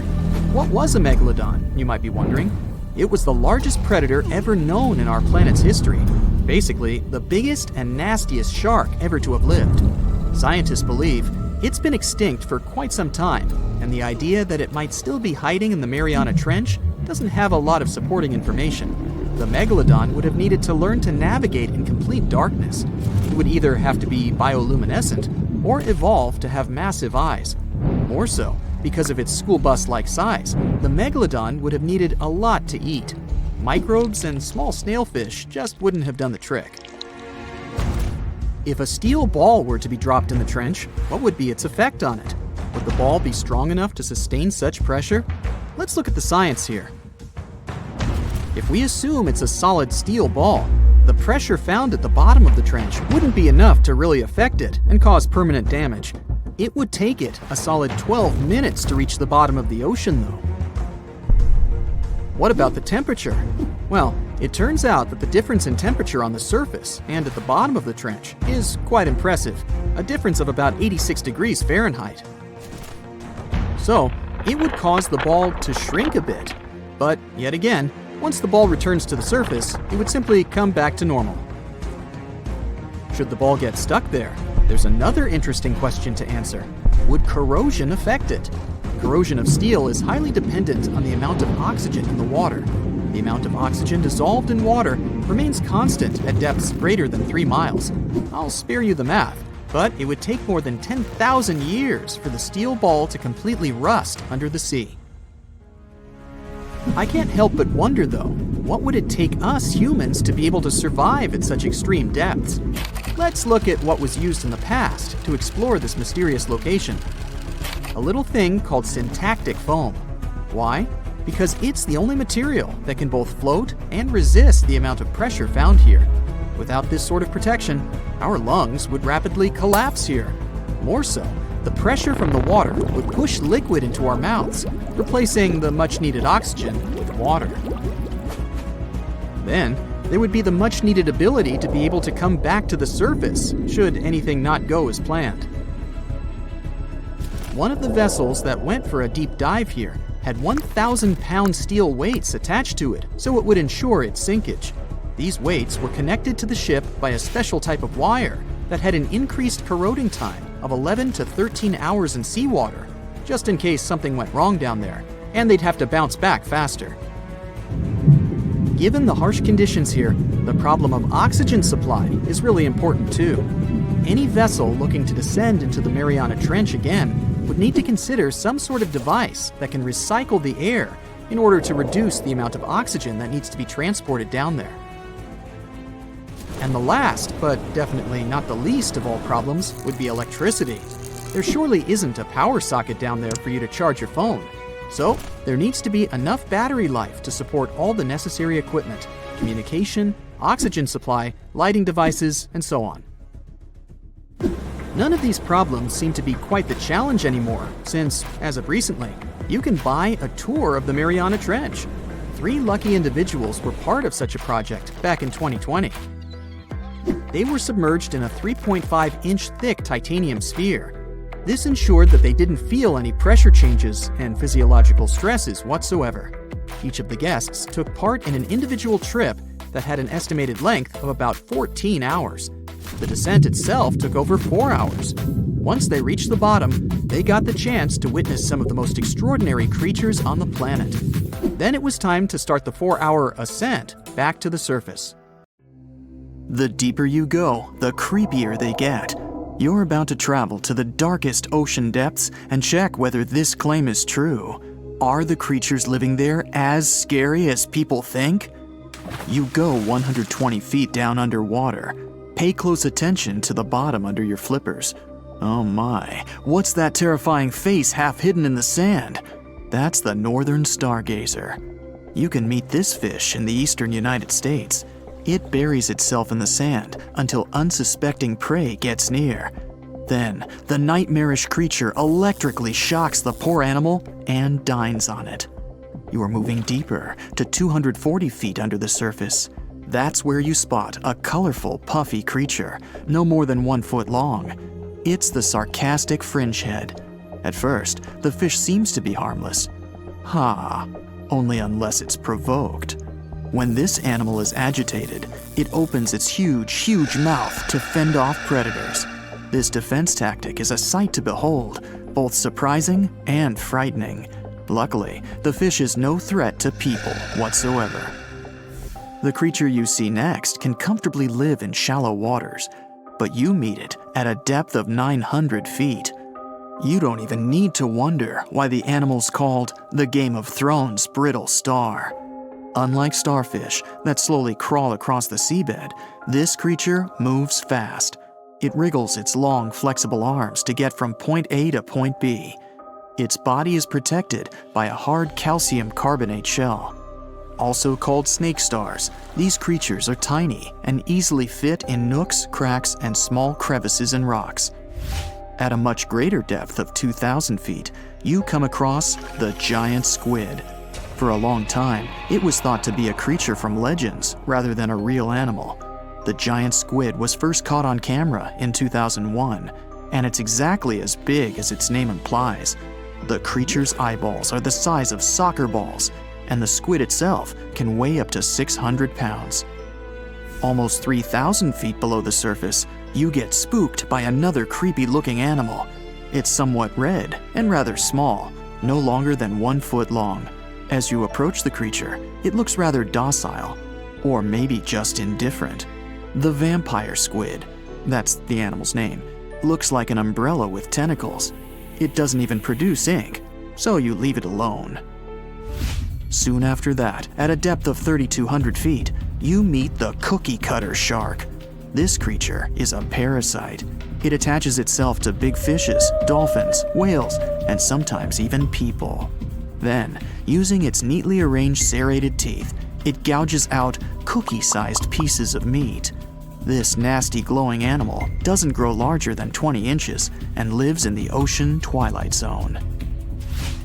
What was a megalodon, you might be wondering? It was the largest predator ever known in our planet's history. Basically, the biggest and nastiest shark ever to have lived. Scientists believe it's been extinct for quite some time, and the idea that it might still be hiding in the Mariana Trench doesn't have a lot of supporting information. The megalodon would have needed to learn to navigate in complete darkness. It would either have to be bioluminescent or evolve to have massive eyes. More so, because of its school bus-like size, the megalodon would have needed a lot to eat. Microbes and small snailfish just wouldn't have done the trick. If a steel ball were to be dropped in the trench, what would be its effect on it? Would the ball be strong enough to sustain such pressure? Let's look at the science here. If we assume it's a solid steel ball, the pressure found at the bottom of the trench wouldn't be enough to really affect it and cause permanent damage. It would take it a solid 12 minutes to reach the bottom of the ocean, though. What about the temperature? Well, it turns out that the difference in temperature on the surface and at the bottom of the trench is quite impressive, a difference of about 86 degrees Fahrenheit. So, it would cause the ball to shrink a bit, but yet again, once the ball returns to the surface, it would simply come back to normal. Should the ball get stuck there, there's another interesting question to answer. Would corrosion affect it? Corrosion of steel is highly dependent on the amount of oxygen in the water. The amount of oxygen dissolved in water remains constant at depths greater than 3 miles. I'll spare you the math, but it would take more than 10,000 years for the steel ball to completely rust under the sea. I can't help but wonder, though, what would it take us humans to be able to survive at such extreme depths? Let's look at what was used in the past to explore this mysterious location. A little thing called syntactic foam. Why? Because it's the only material that can both float and resist the amount of pressure found here. Without this sort of protection, our lungs would rapidly collapse here. More so, the pressure from the water would push liquid into our mouths, replacing the much-needed oxygen with water. Then, there would be the much-needed ability to be able to come back to the surface, should anything not go as planned. One of the vessels that went for a deep dive here had 1,000-pound steel weights attached to it, so it would ensure its sinkage. These weights were connected to the ship by a special type of wire that had an increased corroding time of 11 to 13 hours in seawater, just in case something went wrong down there, and they'd have to bounce back faster. Given the harsh conditions here, the problem of oxygen supply is really important too. Any vessel looking to descend into the Mariana Trench again would need to consider some sort of device that can recycle the air in order to reduce the amount of oxygen that needs to be transported down there. And the last, but definitely not the least of all problems, would be electricity. There surely isn't a power socket down there for you to charge your phone. So, there needs to be enough battery life to support all the necessary equipment, communication, oxygen supply, lighting devices, and so on. None of these problems seem to be quite the challenge anymore, since, as of recently, you can buy a tour of the Mariana Trench. 3 lucky individuals were part of such a project back in 2020. They were submerged in a 3.5-inch thick titanium sphere. This ensured that they didn't feel any pressure changes and physiological stresses whatsoever. Each of the guests took part in an individual trip that had an estimated length of about 14 hours. The descent itself took over 4 hours. Once they reached the bottom, they got the chance to witness some of the most extraordinary creatures on the planet. Then it was time to start the 4-hour ascent back to the surface. The deeper you go, the creepier they get. You're about to travel to the darkest ocean depths and check whether this claim is true. Are the creatures living there as scary as people think? You go 120 feet down underwater. Pay close attention to the bottom under your flippers. Oh my, what's that terrifying face half hidden in the sand? That's the northern stargazer. You can meet this fish in the eastern United States. It buries itself in the sand until unsuspecting prey gets near. Then, the nightmarish creature electrically shocks the poor animal and dines on it. You are moving deeper to 240 feet under the surface. That's where you spot a colorful, puffy creature, no more than 1 foot long. It's the sarcastic fringehead. At first, the fish seems to be harmless. Only unless it's provoked. When this animal is agitated, it opens its huge mouth to fend off predators. This defense tactic is a sight to behold, both surprising and frightening. Luckily, the fish is no threat to people whatsoever. The creature you see next can comfortably live in shallow waters, but you meet it at a depth of 900 feet. You don't even need to wonder why the animal's called the Game of Thrones brittle star. Unlike starfish that slowly crawl across the seabed, this creature moves fast. It wriggles its long, flexible arms to get from point A to point B. Its body is protected by a hard calcium carbonate shell. Also called snake stars, these creatures are tiny and easily fit in nooks, cracks, and small crevices in rocks. At a much greater depth of 2,000 feet, you come across the giant squid. For a long time, it was thought to be a creature from legends rather than a real animal. The giant squid was first caught on camera in 2001, and it's exactly as big as its name implies. The creature's eyeballs are the size of soccer balls, and the squid itself can weigh up to 600 pounds. Almost 3,000 feet below the surface, you get spooked by another creepy-looking animal. It's somewhat red and rather small, no longer than 1 foot long. As you approach the creature, it looks rather docile, or maybe just indifferent. The vampire squid, that's the animal's name, looks like an umbrella with tentacles. It doesn't even produce ink, so you leave it alone. Soon after that, at a depth of 3,200 feet, you meet the cookie cutter shark. This creature is a parasite. It attaches itself to big fishes, dolphins, whales, and sometimes even people. Then, using its neatly arranged serrated teeth, it gouges out cookie-sized pieces of meat. This nasty glowing animal doesn't grow larger than 20 inches and lives in the ocean twilight zone.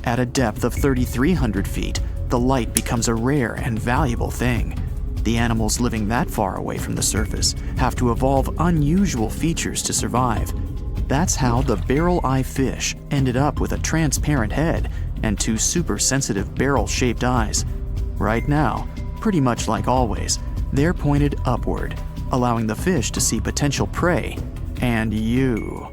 At a depth of 3,300 feet, the light becomes a rare and valuable thing. The animals living that far away from the surface have to evolve unusual features to survive. That's how the barrel-eye fish ended up with a transparent head and 2 super-sensitive barrel-shaped eyes. Right now, pretty much like always, they're pointed upward, allowing the fish to see potential prey and you.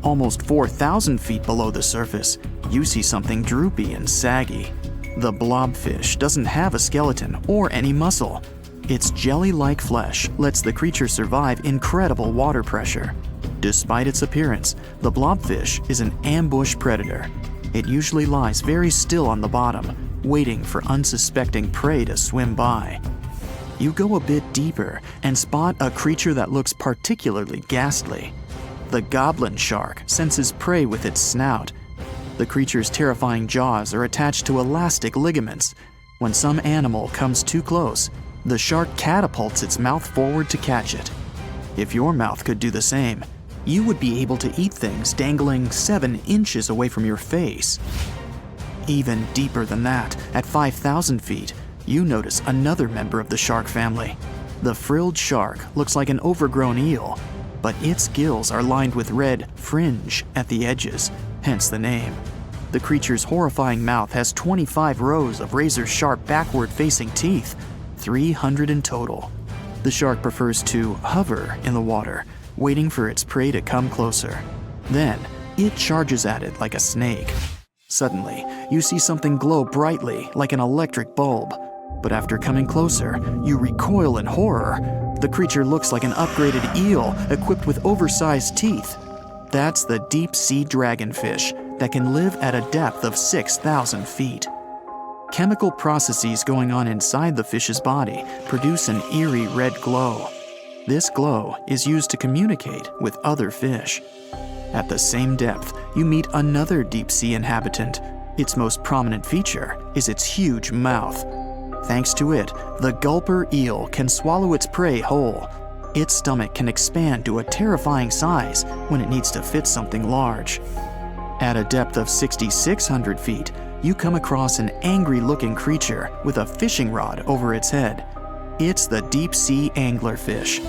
Almost 4,000 feet below the surface, you see something droopy and saggy. The blobfish doesn't have a skeleton or any muscle. Its jelly-like flesh lets the creature survive incredible water pressure. Despite its appearance, the blobfish is an ambush predator. It usually lies very still on the bottom, waiting for unsuspecting prey to swim by. You go a bit deeper and spot a creature that looks particularly ghastly. The goblin shark senses prey with its snout. The creature's terrifying jaws are attached to elastic ligaments. When some animal comes too close, the shark catapults its mouth forward to catch it. If your mouth could do the same, you would be able to eat things dangling 7 inches away from your face. Even deeper than that, at 5,000 feet, you notice another member of the shark family. The frilled shark looks like an overgrown eel, but its gills are lined with red fringe at the edges, hence the name. The creature's horrifying mouth has 25 rows of razor-sharp backward-facing teeth, 300 in total. The shark prefers to hover in the water, waiting for its prey to come closer. Then, it charges at it like a snake. Suddenly, you see something glow brightly like an electric bulb. But after coming closer, you recoil in horror. The creature looks like an upgraded eel equipped with oversized teeth. That's the deep-sea dragonfish that can live at a depth of 6,000 feet. Chemical processes going on inside the fish's body produce an eerie red glow. This glow is used to communicate with other fish. At the same depth, you meet another deep-sea inhabitant. Its most prominent feature is its huge mouth. Thanks to it, the gulper eel can swallow its prey whole. Its stomach can expand to a terrifying size when it needs to fit something large. At a depth of 6,600 feet, you come across an angry-looking creature with a fishing rod over its head. It's the deep-sea anglerfish.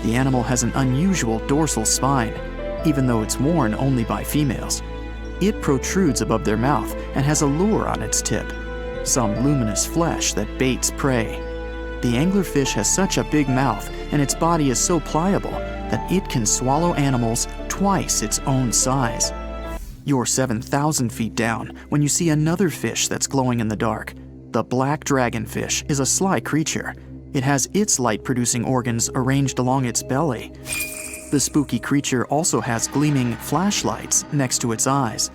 The animal has an unusual dorsal spine, even though it's worn only by females. It protrudes above their mouth and has a lure on its tip, some luminous flesh that baits prey. The anglerfish has such a big mouth and its body is so pliable that it can swallow animals twice its own size. You're 7,000 feet down when you see another fish that's glowing in the dark. The black dragonfish is a sly creature. It has its light-producing organs arranged along its belly. The spooky creature also has gleaming flashlights next to its eyes.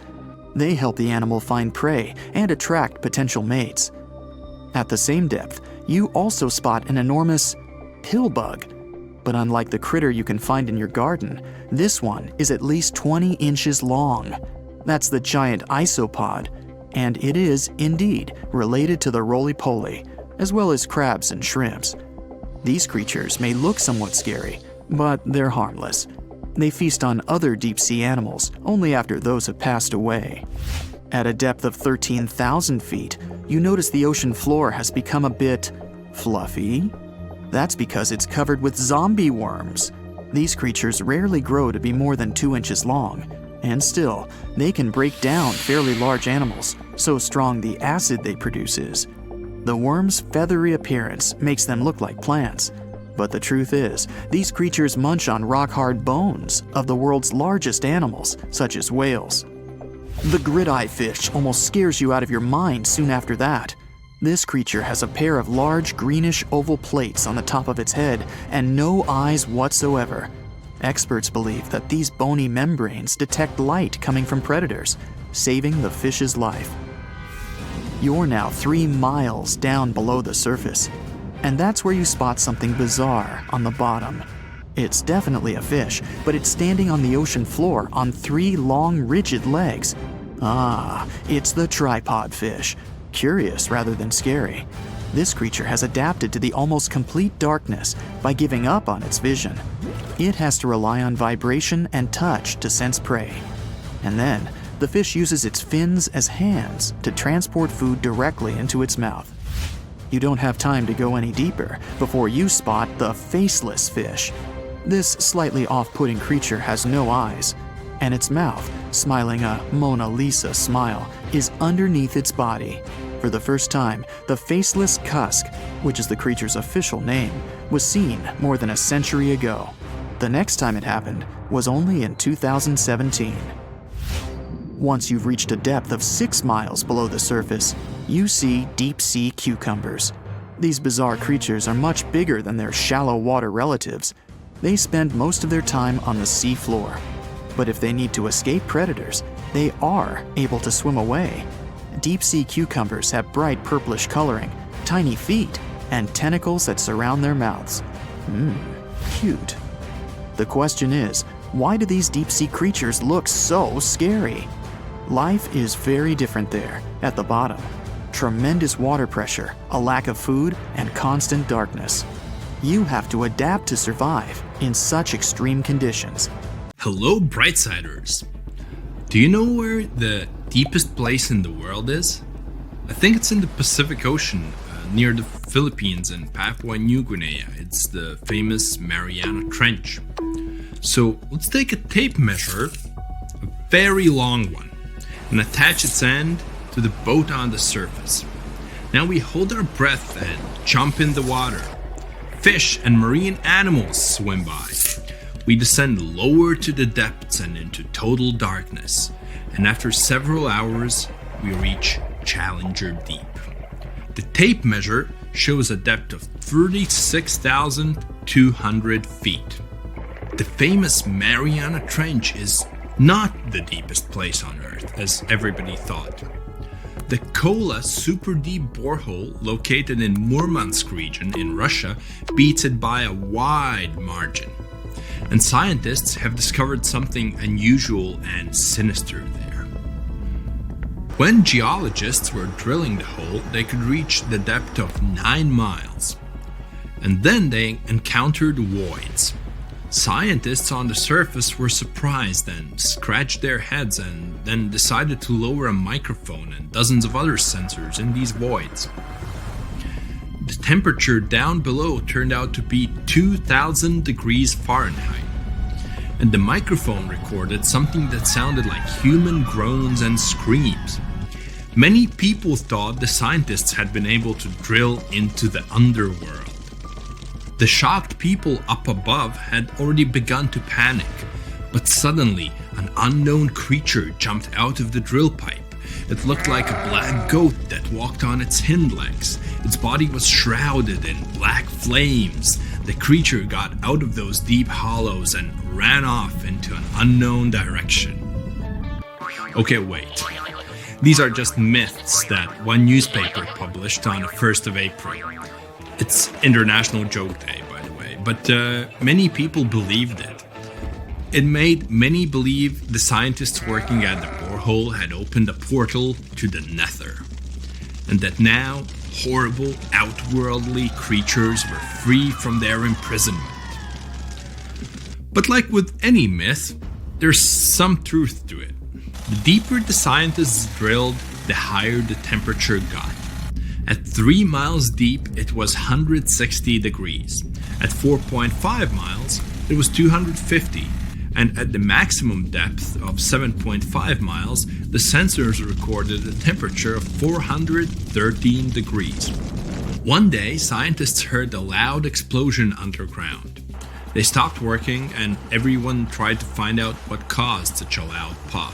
They help the animal find prey and attract potential mates. At the same depth, you also spot an enormous pill bug. But unlike the critter you can find in your garden, this one is at least 20 inches long. That's the giant isopod, and it is, indeed, related to the roly-poly, as well as crabs and shrimps. These creatures may look somewhat scary, but they're harmless. They feast on other deep-sea animals only after those have passed away. At a depth of 13,000 feet, you notice the ocean floor has become a bit fluffy. That's because it's covered with zombie worms. These creatures rarely grow to be more than 2 inches long, and still, they can break down fairly large animals, so strong the acid they produce is. The worms' feathery appearance makes them look like plants, but the truth is, these creatures munch on rock-hard bones of the world's largest animals, such as whales. The grid-eye fish almost scares you out of your mind soon after that. This creature has a pair of large greenish oval plates on the top of its head and no eyes whatsoever. Experts believe that these bony membranes detect light coming from predators, saving the fish's life. You're now 3 miles down below the surface, and that's where you spot something bizarre on the bottom. It's definitely a fish, but it's standing on the ocean floor on 3 long, rigid legs. Ah, it's the tripod fish. Curious rather than scary. This creature has adapted to the almost complete darkness by giving up on its vision. It has to rely on vibration and touch to sense prey. And then, the fish uses its fins as hands to transport food directly into its mouth. You don't have time to go any deeper before you spot the faceless fish. This slightly off-putting creature has no eyes, and its mouth, smiling a Mona Lisa smile, is underneath its body. For the first time, the faceless cusk, which is the creature's official name, was seen more than a century ago. The next time it happened was only in 2017. Once you've reached a depth of 6 miles below the surface, you see deep-sea cucumbers. These bizarre creatures are much bigger than their shallow water relatives. They spend most of their time on the sea floor. But if they need to escape predators, they are able to swim away. Deep-sea cucumbers have bright purplish coloring, tiny feet, and tentacles that surround their mouths. Cute. The question is, why do these deep-sea creatures look so scary? Life is very different there, at the bottom. Tremendous water pressure, a lack of food, and constant darkness. You have to adapt to survive in such extreme conditions. Hello, Brightsiders! Do you know where the deepest place in the world is? I think it's in the Pacific Ocean, near the Philippines and Papua New Guinea. It's the famous Mariana Trench. So let's take a tape measure, a very long one, and attach its end to the boat on the surface. Now we hold our breath and jump in the water. Fish and marine animals swim by. We descend lower to the depths and into total darkness. And after several hours, we reach Challenger Deep. The tape measure shows a depth of 36,200 feet. The famous Mariana Trench is not the deepest place on Earth, as everybody thought. The Kola super deep borehole located in Murmansk region in Russia beats it by a wide margin. And scientists have discovered something unusual and sinister there. When geologists were drilling the hole, they could reach the depth of 9 miles. And then they encountered voids. Scientists on the surface were surprised and scratched their heads and then decided to lower a microphone and dozens of other sensors in these voids. The temperature down below turned out to be 2000 degrees Fahrenheit. And the microphone recorded something that sounded like human groans and screams. Many people thought the scientists had been able to drill into the underworld. The shocked people up above had already begun to panic, but suddenly an unknown creature jumped out of the drill pipe. It looked like a black goat that walked on its hind legs. Its body was shrouded in black flames. The creature got out of those deep hollows and ran off into an unknown direction. Okay, wait. These are just myths that one newspaper published on the 1st of April. It's International Joke Day, by the way, but many people believed it. It made many believe the scientists working at the borehole had opened a portal to the nether, and that now horrible, outworldly creatures were free from their imprisonment. But like with any myth, there's some truth to it. The deeper the scientists drilled, the higher the temperature got. At 3 miles deep, it was 160 degrees. At 4.5 miles, it was 250. And at the maximum depth of 7.5 miles, the sensors recorded a temperature of 413 degrees. One day, scientists heard a loud explosion underground. They stopped working and everyone tried to find out what caused such a loud pop.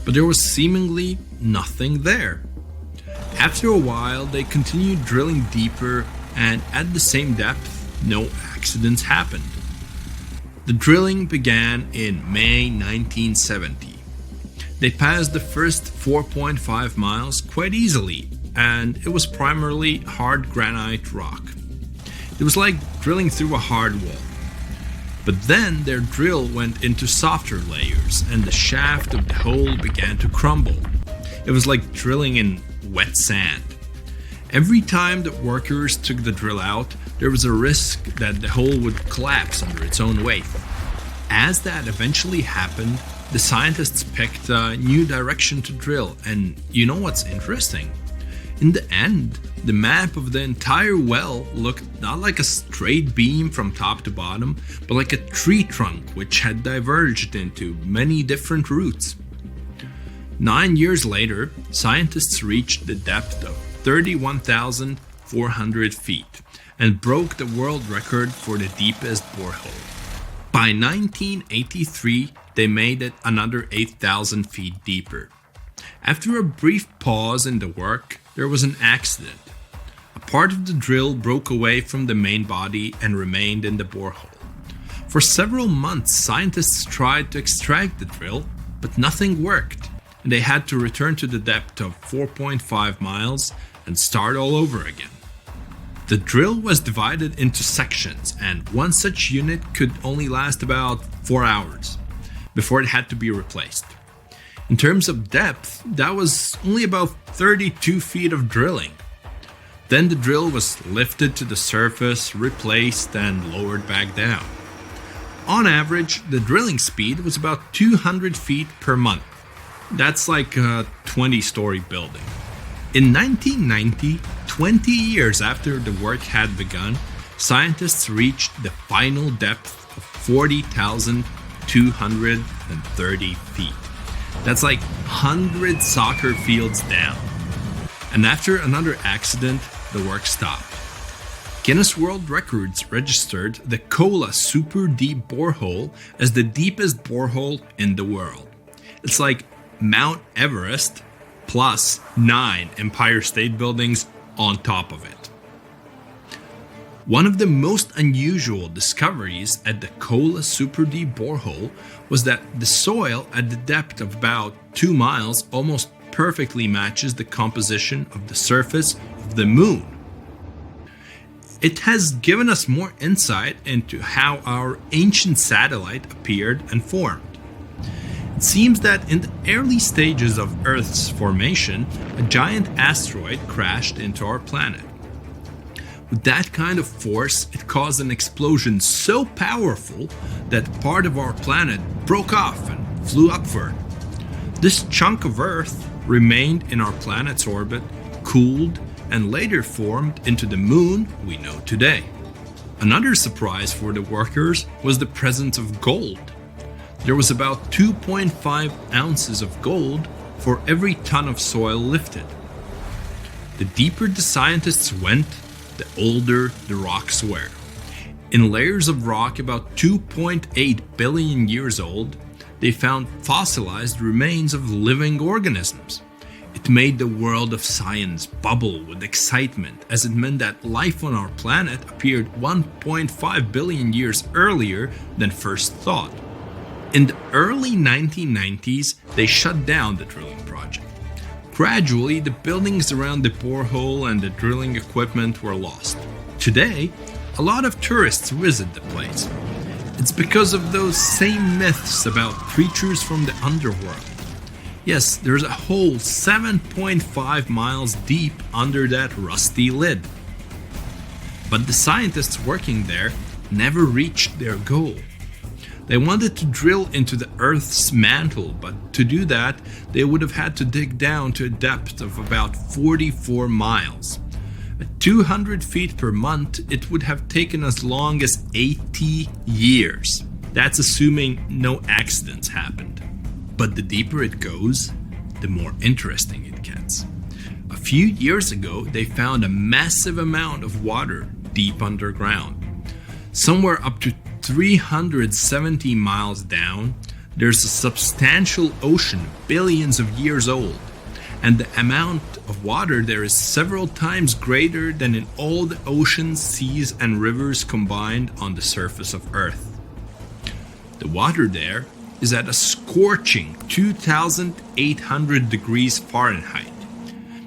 But there was seemingly nothing there. After a while, they continued drilling deeper, and at the same depth, no accidents happened. The drilling began in May 1970. They passed the first 4.5 miles quite easily, and it was primarily hard granite rock. It was like drilling through a hard wall. But then their drill went into softer layers, and the shaft of the hole began to crumble. It was like drilling in wet sand. Every time that workers took the drill out, there was a risk that the hole would collapse under its own weight. As that eventually happened, the scientists picked a new direction to drill, and you know what's interesting? In the end, the map of the entire well looked not like a straight beam from top to bottom, but like a tree trunk which had diverged into many different routes. 9 years later, scientists reached the depth of 31,400 feet and broke the world record for the deepest borehole. By 1983, they made it another 8,000 feet deeper. After a brief pause in the work, there was an accident. A part of the drill broke away from the main body and remained in the borehole. For several months, scientists tried to extract the drill, but nothing worked, and they had to return to the depth of 4.5 miles and start all over again. The drill was divided into sections, and one such unit could only last about 4 hours before it had to be replaced. In terms of depth, that was only about 32 feet of drilling. Then the drill was lifted to the surface, replaced, and lowered back down. On average, the drilling speed was about 200 feet per month. That's like a 20-story building. In 1990, 20 years after the work had begun, scientists reached the final depth of 40,230 feet. That's like 100 soccer fields down. And after another accident, the work stopped. Guinness World Records registered the Kola Super Deep Borehole as the deepest borehole in the world. It's like Mount Everest plus 9 Empire State Buildings on top of it. One of the most unusual discoveries at the Kola Super Deep Borehole was that the soil at the depth of about 2 miles almost perfectly matches the composition of the surface of the moon. It has given us more insight into how our ancient satellite appeared and formed. It seems that in the early stages of Earth's formation, a giant asteroid crashed into our planet. With that kind of force, it caused an explosion so powerful that part of our planet broke off and flew upward. This chunk of Earth remained in our planet's orbit, cooled, and later formed into the moon we know today. Another surprise for the workers was the presence of gold. There was about 2.5 ounces of gold for every ton of soil lifted. The deeper the scientists went, the older the rocks were. In layers of rock about 2.8 billion years old, they found fossilized remains of living organisms. It made the world of science bubble with excitement, as it meant that life on our planet appeared 1.5 billion years earlier than first thought. In the early 1990s, they shut down the drilling project. Gradually, the buildings around the borehole and the drilling equipment were lost. Today, a lot of tourists visit the place. It's because of those same myths about creatures from the underworld. Yes, there's a hole 7.5 miles deep under that rusty lid. But the scientists working there never reached their goal. They wanted to drill into the Earth's mantle, but to do that, they would have had to dig down to a depth of about 44 miles. At 200 feet per month, it would have taken as long as 80 years. That's assuming no accidents happened. But the deeper it goes, the more interesting it gets. A few years ago, they found a massive amount of water deep underground. Somewhere up to 370 miles down, there's a substantial ocean billions of years old, and the amount of water there is several times greater than in all the oceans, seas, and rivers combined on the surface of Earth. The water there is at a scorching 2,800 degrees Fahrenheit.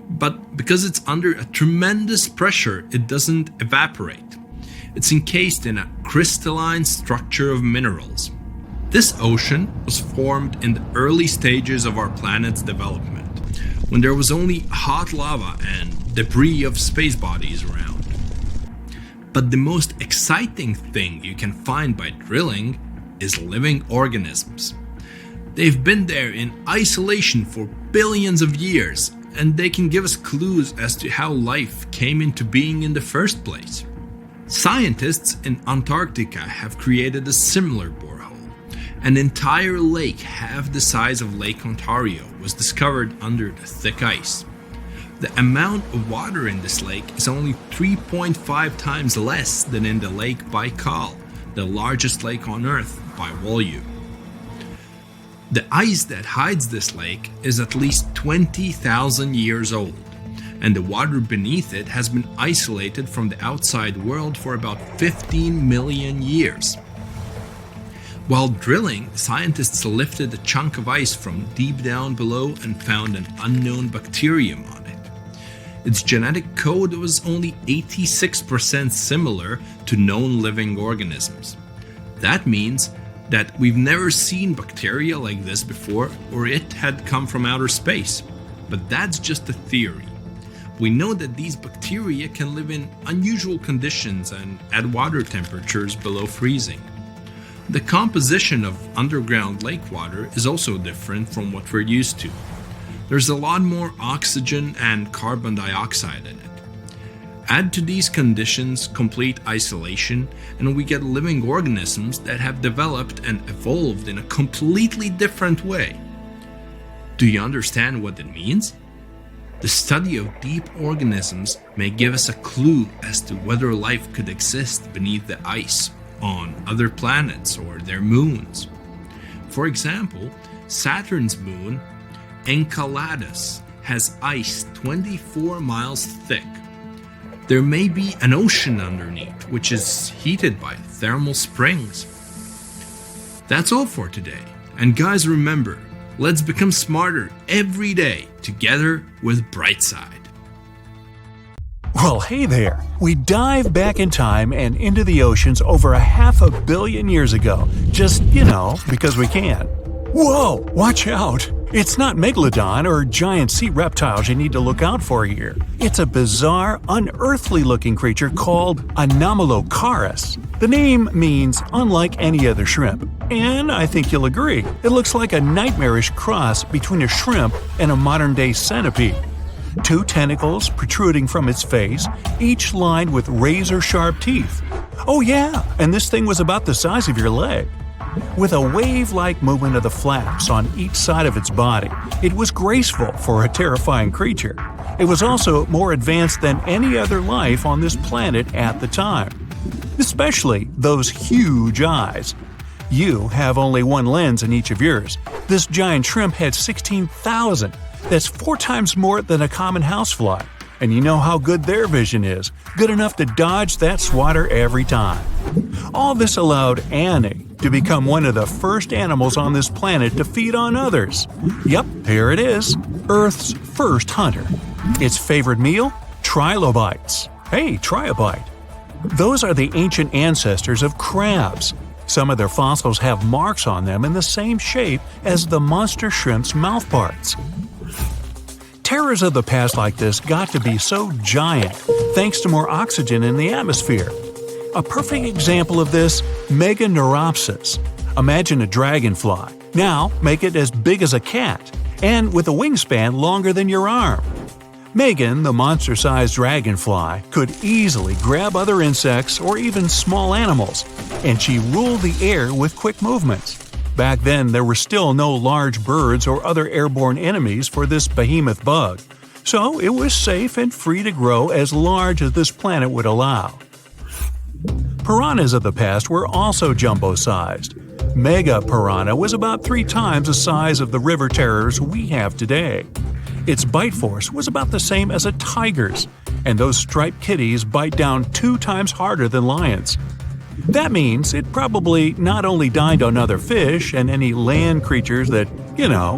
But because it's under a tremendous pressure, it doesn't evaporate. It's encased in a crystalline structure of minerals. This ocean was formed in the early stages of our planet's development, when there was only hot lava and debris of space bodies around. But the most exciting thing you can find by drilling is living organisms. They've been there in isolation for billions of years, and they can give us clues as to how life came into being in the first place. Scientists in Antarctica have created a similar borehole. An entire lake half the size of Lake Ontario was discovered under the thick ice. The amount of water in this lake is only 3.5 times less than in the Lake Baikal, the largest lake on Earth by volume. The ice that hides this lake is at least 20,000 years old, and the water beneath it has been isolated from the outside world for about 15 million years. While drilling, scientists lifted a chunk of ice from deep down below and found an unknown bacterium on it. Its genetic code was only 86% similar to known living organisms. That means that we've never seen bacteria like this before, or it had come from outer space. But that's just a theory. We know that these bacteria can live in unusual conditions and at water temperatures below freezing. The composition of underground lake water is also different from what we're used to. There's a lot more oxygen and carbon dioxide in it. Add to these conditions complete isolation, and we get living organisms that have developed and evolved in a completely different way. Do you understand what it means? The study of deep organisms may give us a clue as to whether life could exist beneath the ice on other planets or their moons. For example, Saturn's moon, Enceladus, has ice 24 miles thick. There may be an ocean underneath, which is heated by thermal springs. That's all for today. And guys, remember, let's become smarter every day together with Brightside. Well, hey there. We dive back in time and into the oceans over 500 million years ago. Just, because we can. Whoa, watch out! It's not megalodon or giant sea reptiles you need to look out for here. It's a bizarre, unearthly-looking creature called Anomalocaris. The name means unlike any other shrimp, and I think you'll agree, it looks like a nightmarish cross between a shrimp and a modern-day centipede. 2 tentacles protruding from its face, each lined with razor-sharp teeth. Oh yeah, and this thing was about the size of your leg. With a wave-like movement of the flaps on each side of its body, it was graceful for a terrifying creature. It was also more advanced than any other life on this planet at the time. Especially those huge eyes. You have only one lens in each of yours. This giant shrimp had 16,000. That's 4 times more than a common housefly. And you know how good their vision is. Good enough to dodge that swatter every time. All this allowed Annie to become one of the first animals on this planet to feed on others. Yep, here it is. Earth's first hunter. Its favorite meal? Trilobites. Hey, try a bite. Those are the ancient ancestors of crabs. Some of their fossils have marks on them in the same shape as the monster shrimp's mouthparts. Terrors of the past like this got to be so giant thanks to more oxygen in the atmosphere. A perfect example of this, Meganeuropsis. Imagine a dragonfly. Now make it as big as a cat, and with a wingspan longer than your arm. Megan, the monster-sized dragonfly, could easily grab other insects or even small animals, and she ruled the air with quick movements. Back then, there were still no large birds or other airborne enemies for this behemoth bug, so it was safe and free to grow as large as this planet would allow. Piranhas of the past were also jumbo-sized. Mega piranha was about 3 times the size of the river terrors we have today. Its bite force was about the same as a tiger's, and those striped kitties bite down 2 times harder than lions. That means it probably not only dined on other fish and any land creatures that,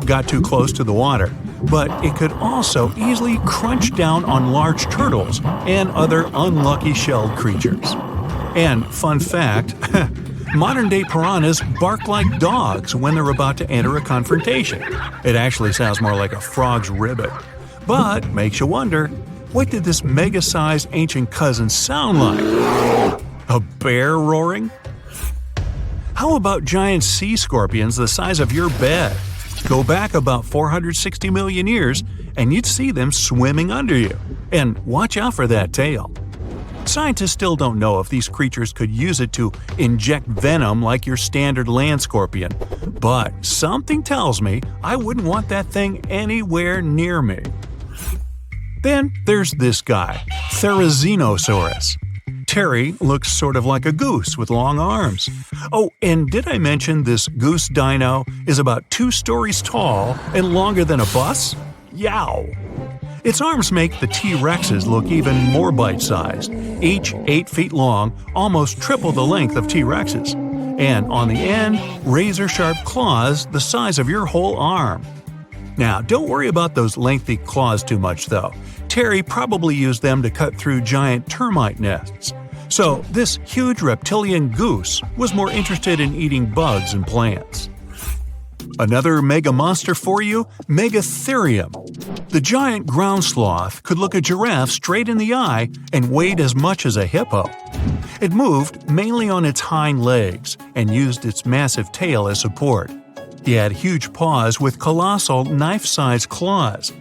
got too close to the water, but it could also easily crunch down on large turtles and other unlucky shelled creatures. And fun fact, modern-day piranhas bark like dogs when they're about to enter a confrontation. It actually sounds more like a frog's ribbit. But makes you wonder, what did this mega-sized ancient cousin sound like? A bear roaring? How about giant sea scorpions the size of your bed? Go back about 460 million years and you'd see them swimming under you. And watch out for that tail. Scientists still don't know if these creatures could use it to inject venom like your standard land scorpion, but something tells me I wouldn't want that thing anywhere near me. Then there's this guy, Therizinosaurus. Terry looks sort of like a goose with long arms. Oh, and did I mention this goose dino is about 2 stories tall and longer than a bus? Yow! Its arms make the T-Rexes look even more bite-sized, each 8 feet long, almost triple the length of T-Rexes. And on the end, razor-sharp claws the size of your whole arm. Now, don't worry about those lengthy claws too much, though. Terry probably used them to cut through giant termite nests. So, this huge reptilian goose was more interested in eating bugs and plants. Another mega monster for you, Megatherium. The giant ground sloth could look a giraffe straight in the eye and weighed as much as a hippo. It moved mainly on its hind legs and used its massive tail as support. He had huge paws with colossal knife-sized claws.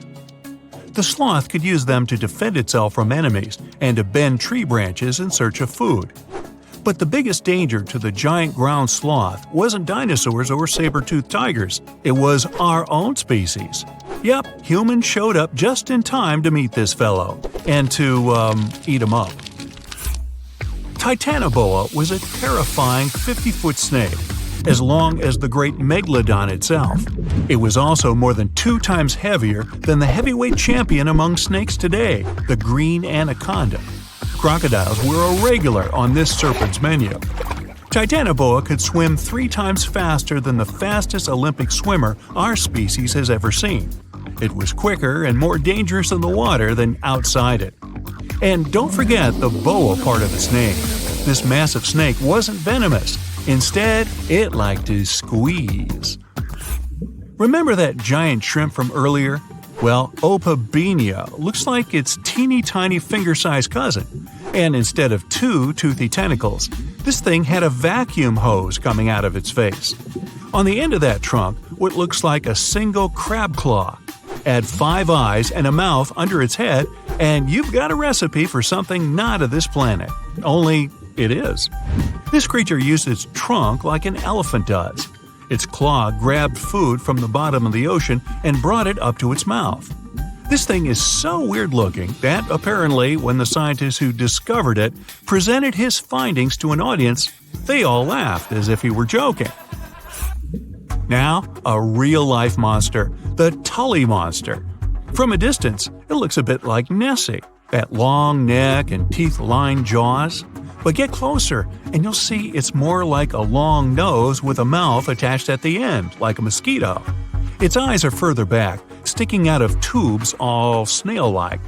The sloth could use them to defend itself from enemies and to bend tree branches in search of food. But the biggest danger to the giant ground sloth wasn't dinosaurs or saber-toothed tigers. It was our own species. Yep, humans showed up just in time to meet this fellow and to, eat him up. Titanoboa was a terrifying 50-foot snake, as long as the great megalodon itself. It was also more than 2 times heavier than the heavyweight champion among snakes today, the green anaconda. Crocodiles were a regular on this serpent's menu. Titanoboa could swim 3 times faster than the fastest Olympic swimmer our species has ever seen. It was quicker and more dangerous in the water than outside it. And don't forget the boa part of the snake. This massive snake wasn't venomous. Instead, it liked to squeeze. Remember that giant shrimp from earlier? Well, Opabenia looks like its teeny tiny finger-sized cousin. And instead of two toothy tentacles, this thing had a vacuum hose coming out of its face. On the end of that trunk, what looks like a single crab claw. Add 5 eyes and a mouth under its head, and you've got a recipe for something not of this planet. Only it is. This creature used its trunk like an elephant does. Its claw grabbed food from the bottom of the ocean and brought it up to its mouth. This thing is so weird-looking that, apparently, when the scientists who discovered it presented his findings to an audience, they all laughed as if he were joking. Now, a real-life monster, the Tully monster. From a distance, it looks a bit like Nessie, that long neck and teeth-lined jaws. But get closer, and you'll see it's more like a long nose with a mouth attached at the end, like a mosquito. Its eyes are further back, sticking out of tubes all snail-like.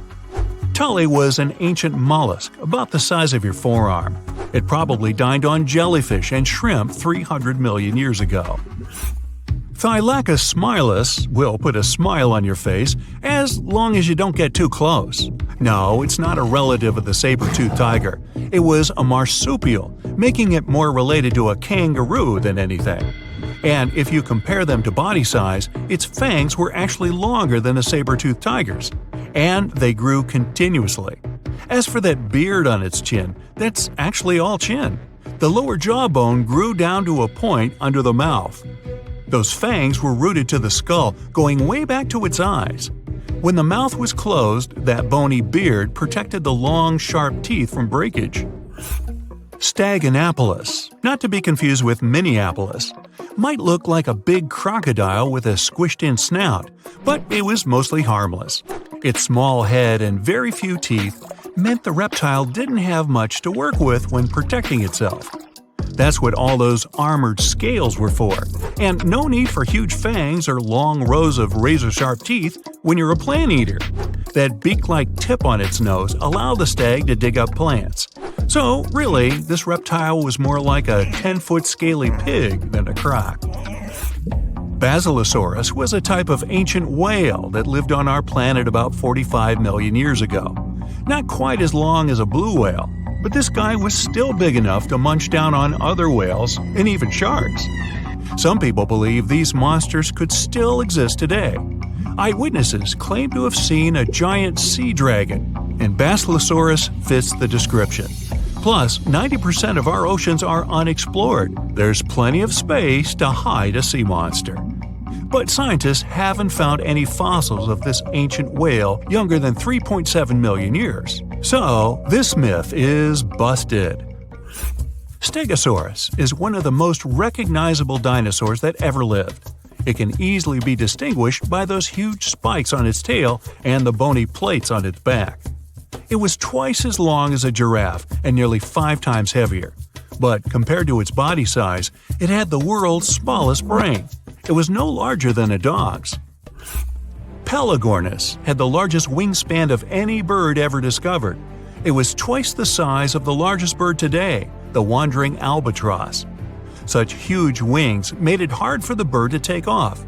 Tully was an ancient mollusk, about the size of your forearm. It probably dined on jellyfish and shrimp 300 million years ago. Thylacus smilus will put a smile on your face as long as you don't get too close. No, it's not a relative of the saber-toothed tiger. It was a marsupial, making it more related to a kangaroo than anything. And if you compare them to body size, its fangs were actually longer than a saber-toothed tiger's. And they grew continuously. As for that beard on its chin, that's actually all chin. The lower jawbone grew down to a point under the mouth. Those fangs were rooted to the skull, going way back to its eyes. When the mouth was closed, that bony beard protected the long, sharp teeth from breakage. Staganapolis, not to be confused with Minneapolis, might look like a big crocodile with a squished-in snout, but it was mostly harmless. Its small head and very few teeth meant the reptile didn't have much to work with when protecting itself. That's what all those armored scales were for, and no need for huge fangs or long rows of razor-sharp teeth when you're a plant eater. That beak-like tip on its nose allowed the stag to dig up plants. So, really, this reptile was more like a 10-foot scaly pig than a croc. Basilosaurus was a type of ancient whale that lived on our planet about 45 million years ago. Not quite as long as a blue whale, but this guy was still big enough to munch down on other whales and even sharks. Some people believe these monsters could still exist today. Eyewitnesses claim to have seen a giant sea dragon, and Basilosaurus fits the description. Plus, 90% of our oceans are unexplored. There's plenty of space to hide a sea monster. But scientists haven't found any fossils of this ancient whale younger than 3.7 million years. So, this myth is busted. Stegosaurus is one of the most recognizable dinosaurs that ever lived. It can easily be distinguished by those huge spikes on its tail and the bony plates on its back. It was twice as long as a giraffe and nearly 5 times heavier. But compared to its body size, it had the world's smallest brain. It was no larger than a dog's. Pelagornis had the largest wingspan of any bird ever discovered. It was twice the size of the largest bird today, the wandering albatross. Such huge wings made it hard for the bird to take off.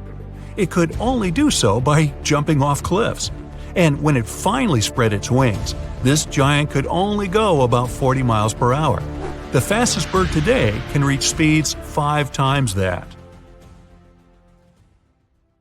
It could only do so by jumping off cliffs. And when it finally spread its wings, this giant could only go about 40 miles per hour. The fastest bird today can reach speeds 5 times that.